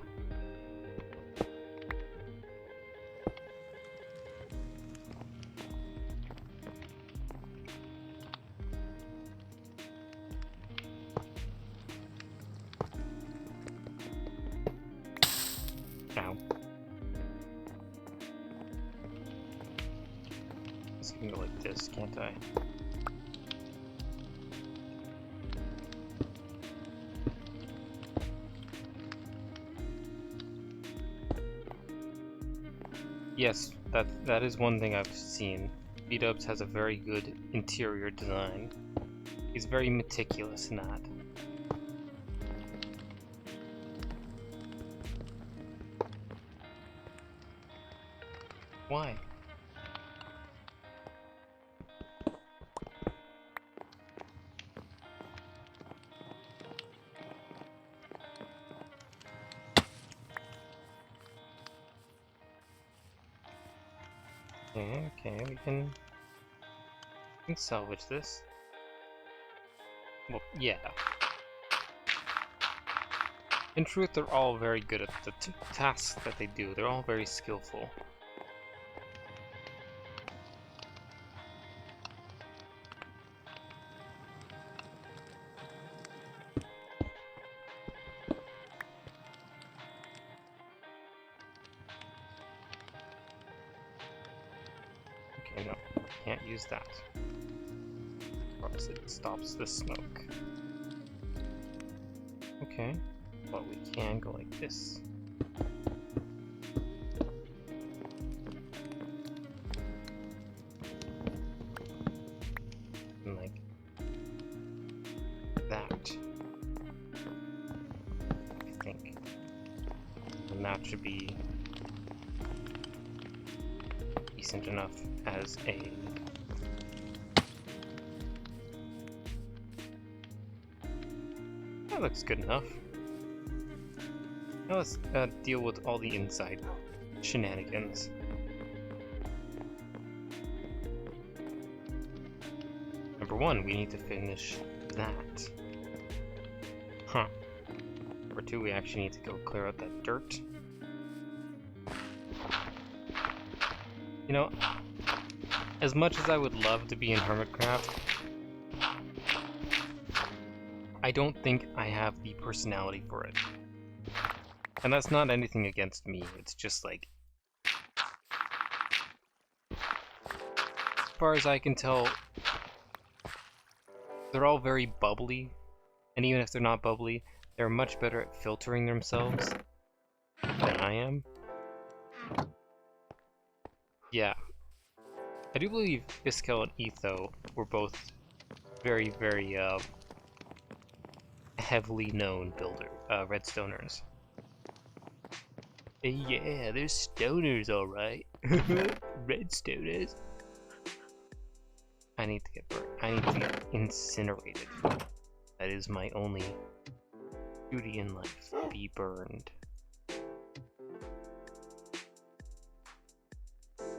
Ow. This can go like this, can't I? Yes, that is one thing I've seen. B-dubs has a very good interior design. He's very meticulous in that. Why? Okay, we can salvage this. Well, yeah. In truth, they're all very good at the tasks that they do. They're all very skillful. Okay, no, can't use that. Because it stops the smoke. Okay, but we can go like this. And like that. I think. And that should be decent enough as a... That looks good enough. Now let's deal with all the inside shenanigans. Number one, we need to finish that. Huh. Number two, we actually need to go clear out that dirt. You know, as much as I would love to be in Hermitcraft, I don't think I have the personality for it. And that's not anything against me, it's just like... As far as I can tell, they're all very bubbly, and even if they're not bubbly, they're much better at filtering themselves than I am. Yeah. I do believe Iskel and Etho were both very, very, heavily known redstoners. Yeah, they're stoners, alright. Redstoners. I need to get burnt. I need to get incinerated. That is my only duty in life. Be burned.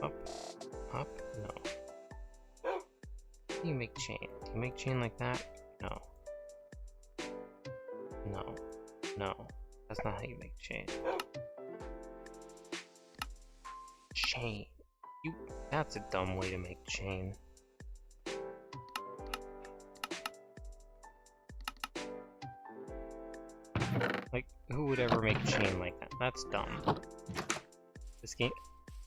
Up. Up? No. How do you make chain? Do you make chain like that? No. No. No. That's not how you make chain. Chain. That's a dumb way to make chain. Like, who would ever make chain like that? That's dumb. This game...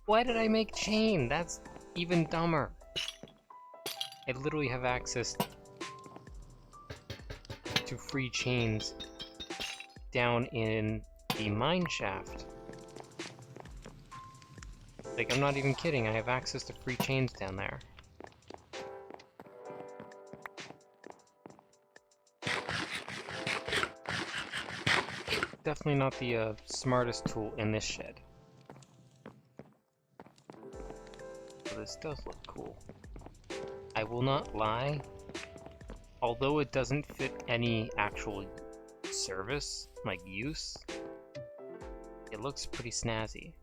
Why did I make chain? That's even dumber. I literally have access to free chains down in the mine shaft. Like, I'm not even kidding, I have access to free chains down there. Definitely not the smartest tool in this shed. So this does look cool. I will not lie, although it doesn't fit any actual service, like use, it looks pretty snazzy.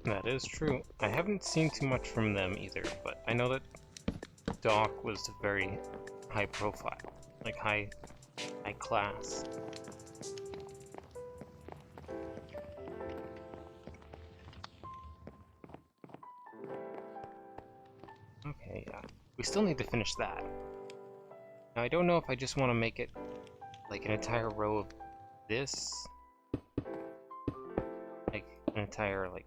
That is true. I haven't seen too much from them either, but I know that Doc was very high profile, like high class. Okay, yeah. We still need to finish that. Now I don't know if I just want to make it like an entire row of this. Like an entire like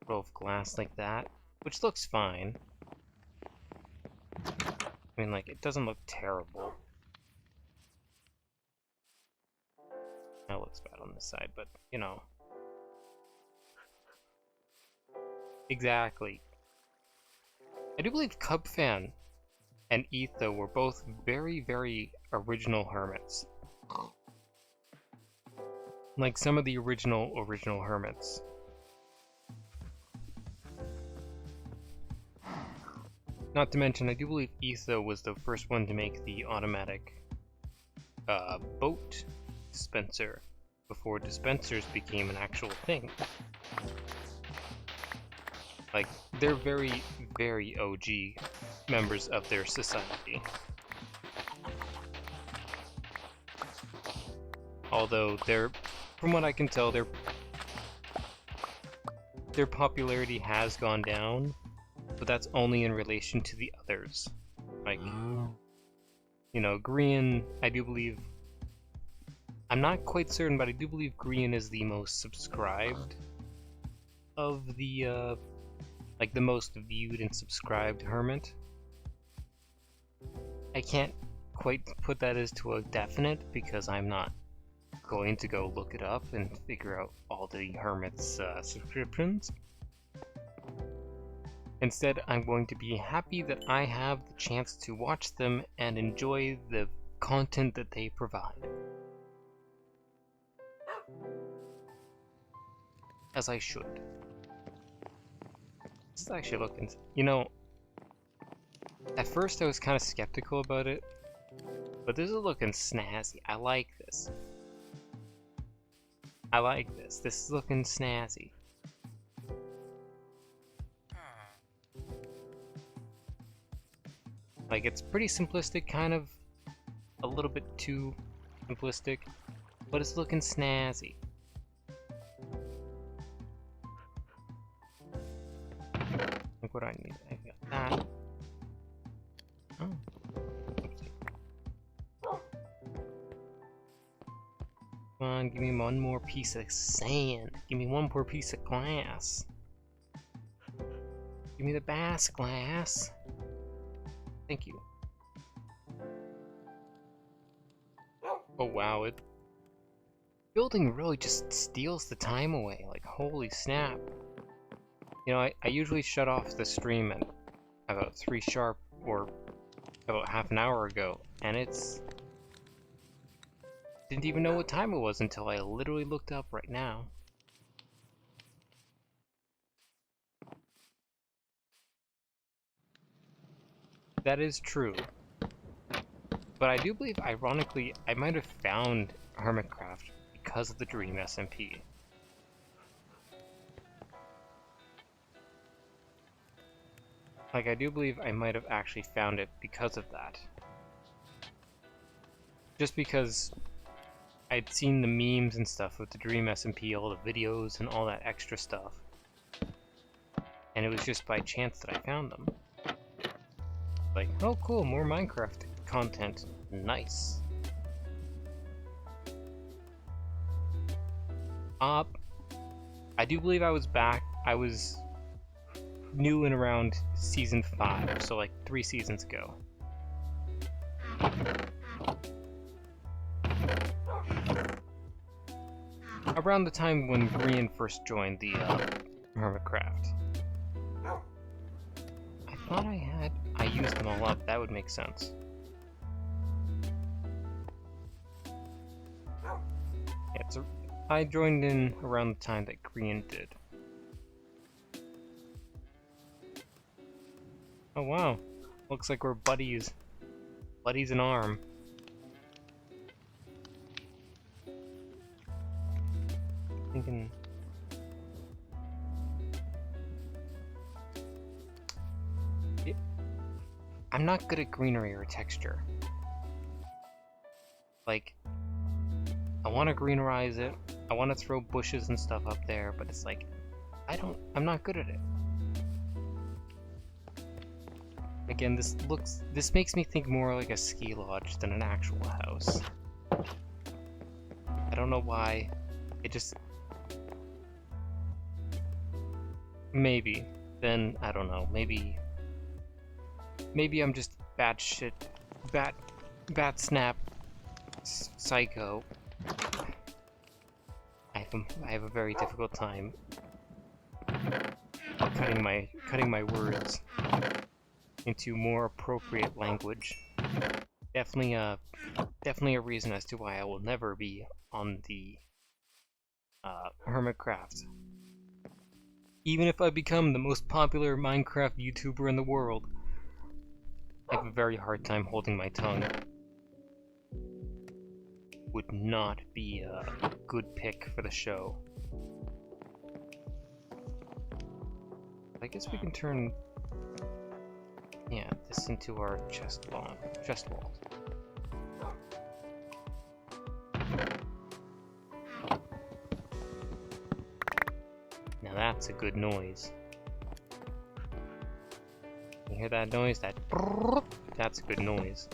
row of glass like that, which looks fine. I mean, like, it doesn't look terrible. That looks bad on this side, but, you know. Exactly. I do believe Cubfan and Etho were both very, very original hermits. Like some of the original hermits. Not to mention, I do believe Etho was the first one to make the automatic boat dispenser before dispensers became an actual thing. Like, they're very, very OG members of their society. Although from what I can tell, their popularity has gone down, but that's only in relation to the others. Like, you know, Grian, I do believe, I'm not quite certain, but I do believe Grian is the most subscribed of the, like the most viewed and subscribed hermit. I can't quite put that as to a definite because I'm not going to go look it up and figure out all the hermit's subscriptions. Instead, I'm going to be happy that I have the chance to watch them and enjoy the content that they provide. As I should. This is actually looking... You know, at first I was kind of skeptical about it, but this is looking snazzy. I like this. I like this. This is looking snazzy. Like, it's pretty simplistic, kind of a little bit too simplistic, but it's looking snazzy. Look what I need. I got that. Oh. Come on, give me one more piece of sand. Give me one more piece of glass. Give me the bass glass. Thank you. Oh wow, building really just steals the time away, like holy snap. You know, I usually shut off the stream at about 3 sharp, or about half an hour ago, and didn't even know what time it was until I literally looked up right now. That is true. But I do believe, ironically, I might have found Hermitcraft because of the Dream SMP. Like, I do believe I might have actually found it because of that. Just because I'd seen the memes and stuff with the Dream SMP, all the videos and all that extra stuff. And it was just by chance that I found them. Like, oh cool, more Minecraft content. Nice. I do believe I was back. I was new in around season 5, so like 3 seasons ago. Around the time when Grian first joined the Hermitcraft. I thought I used them all up. That would make sense. Yeah, I joined in around the time that Grian did. Oh wow, looks like we're buddies. Buddies in arm. Thinking... I'm not good at greenery or texture. Like, I want to greenize it, I want to throw bushes and stuff up there, but it's like, I'm not good at it. Again, this makes me think more like a ski lodge than an actual house. I don't know why, it just... Maybe. Then, I don't know, maybe I'm just bat snap psycho. I have a very difficult time cutting my words. into more appropriate language. Definitely a reason as to why I will never be on the Hermitcraft. Even if I become the most popular Minecraft YouTuber in the world, I have a very hard time holding my tongue. Would not be a good pick for the show. I guess we can turn, yeah, this into our chest wall. Now that's a good noise. You hear that noise? That's a good noise.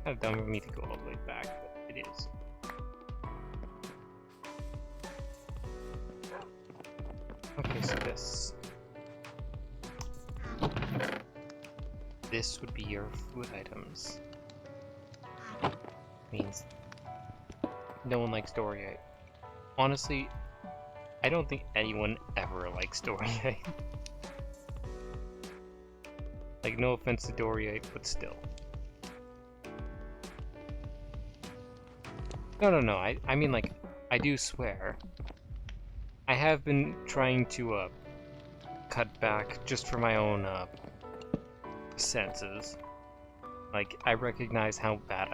Kind of dumb of me to go all the way back, but it is. Okay, so this would be your food items. Means no one likes Doryite. Honestly, I don't think anyone ever likes Doryite. Like, no offense to Doryite, but still. No, I mean, like, I do swear. I have been trying to, cut back just for my own, senses. Like, I recognize how bad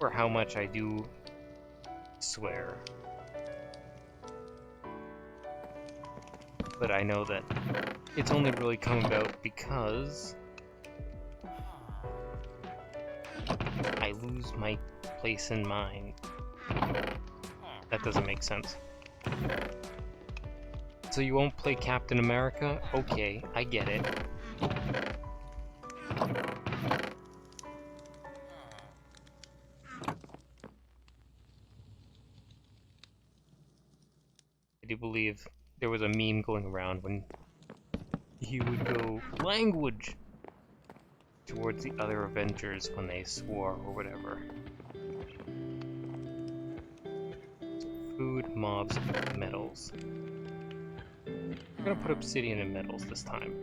or how much I do swear. But I know that it's only really come about because I lose my place in mind. That doesn't make sense. So you won't play Captain America? Okay, I get it. I do believe there was a meme going around when he would go language towards the other Avengers when they swore or whatever. Food, mobs, metals. We're gonna put obsidian and metals this time.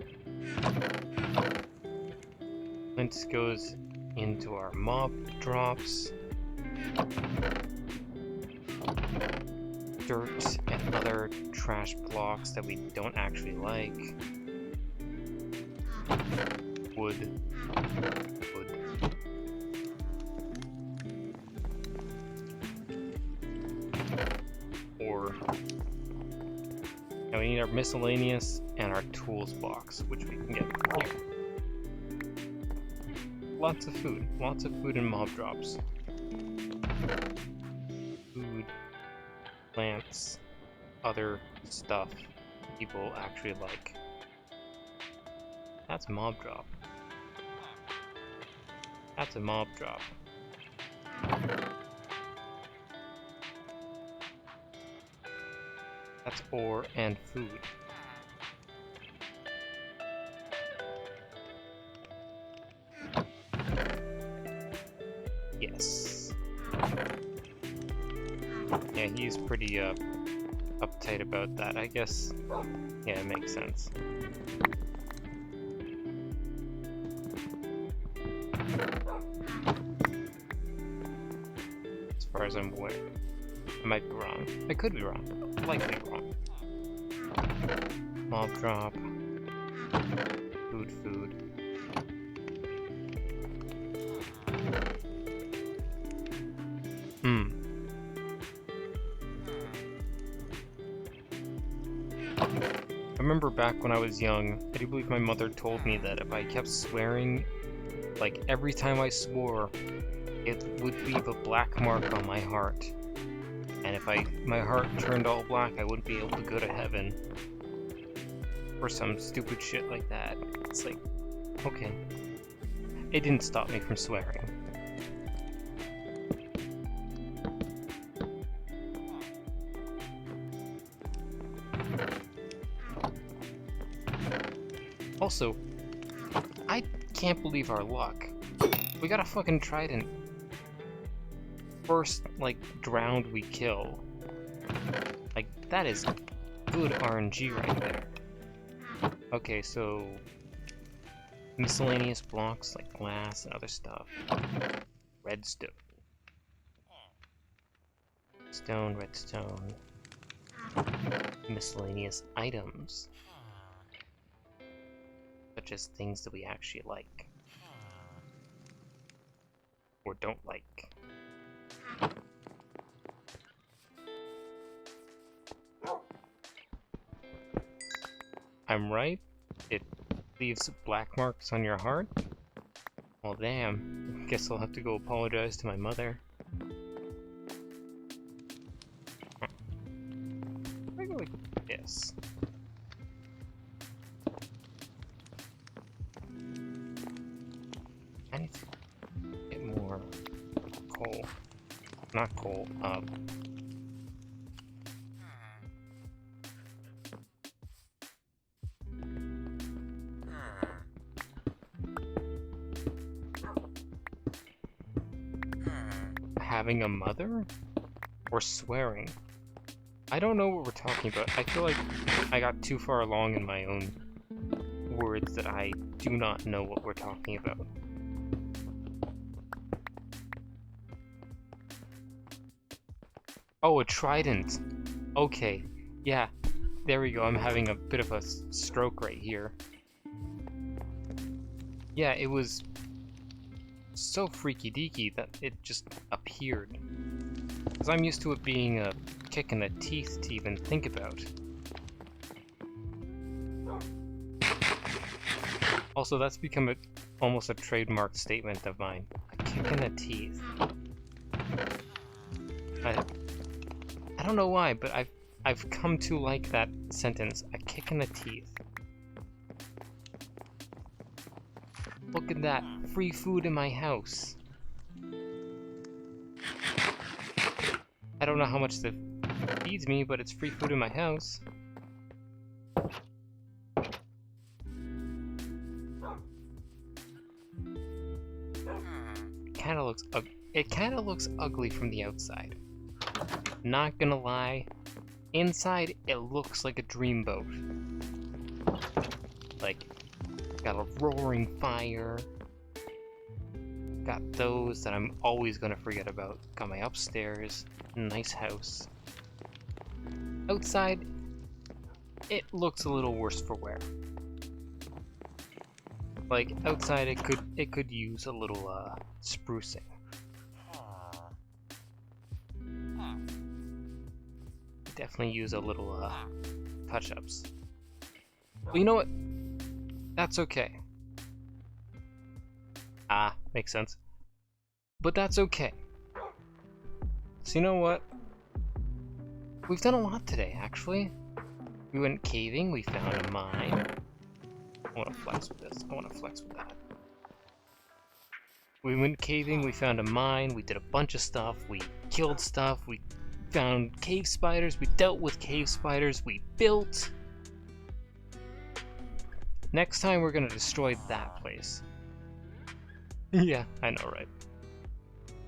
Flint goes into our mob drops. Dirt and other trash blocks that we don't actually like. Wood. Ore. Now we need our miscellaneous and our tools box, which we can get from here. Lots of food and mob drops. Food, plants, other stuff people actually like. That's a mob drop. That's a mob drop. That's ore and food. Yes. Yeah, he's pretty uptight about that, I guess. Yeah, it makes sense. As far as I'm aware. I might be wrong. I could be wrong. Likely wrong. Mob drop. Food. I remember back when I was young, I do believe my mother told me that if I kept swearing, like every time I swore, it would leave a black mark on my heart. And if my heart turned all black, I wouldn't be able to go to heaven. Or some stupid shit like that. It's like, okay. It didn't stop me from swearing. Also, I can't believe our luck. We got a fucking trident. First, like, drowned we kill. Like, that is good RNG right there. Okay, so miscellaneous blocks like glass and other stuff. Redstone. Stone, redstone. Miscellaneous items. Such as things that we actually like. Or don't like. I'm right? It leaves black marks on your heart? Well, damn. Guess I'll have to go apologize to my mother. I go like this. I need to get more coal. Not coal, having a mother? Or swearing? I don't know what we're talking about. I feel like I got too far along in my own words that I do not know what we're talking about. Oh, a trident! Okay, yeah, there we go. I'm having a bit of a stroke right here. Yeah, it was so freaky deaky that it just appeared. Because I'm used to it being a kick in the teeth to even think about. Also, that's become almost a trademark statement of mine. A kick in the teeth. I don't know why, but I've come to like that sentence. A kick in the teeth. Look at that. Free food in my house. I don't know how much that feeds me, but it's free food in my house. It kinda looks ugly from the outside. Not gonna lie. Inside, it looks like a dreamboat. Like, got a roaring fire. Got those that I'm always gonna forget about. Got my upstairs. Nice house. Outside, it looks a little worse for wear. Like, outside it could use a little sprucing. Definitely use a little touch-ups. Well, you know what? That's okay. Ah, makes sense. But that's okay. So you know what? We've done a lot today, actually. We went caving, we found a mine. I want to flex with this. I want to flex with that. We went caving, we found a mine, we did a bunch of stuff, we killed stuff, we found cave spiders, we dealt with cave spiders, we built. Next time we're gonna destroy that place. Yeah, I know, right?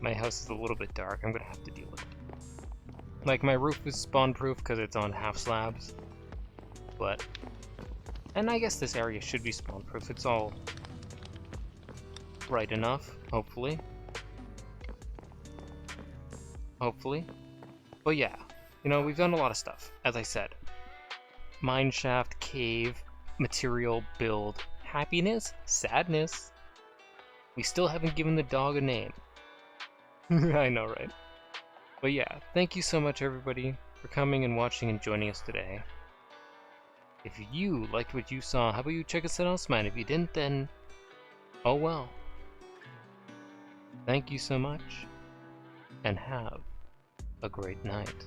My house is a little bit dark, I'm gonna have to deal with it. Like, my roof is spawn-proof because it's on half slabs. But... and I guess this area should be spawn-proof, it's all... right enough, hopefully. Hopefully. But yeah, you know, we've done a lot of stuff, as I said. Mineshaft, cave, material, build, happiness, sadness. We still haven't given the dog a name. I know, right? But yeah, thank you so much everybody for coming and watching and joining us today. If you liked what you saw, how about you check us out on Smite? If you didn't, then oh well. Thank you so much, and have a great night.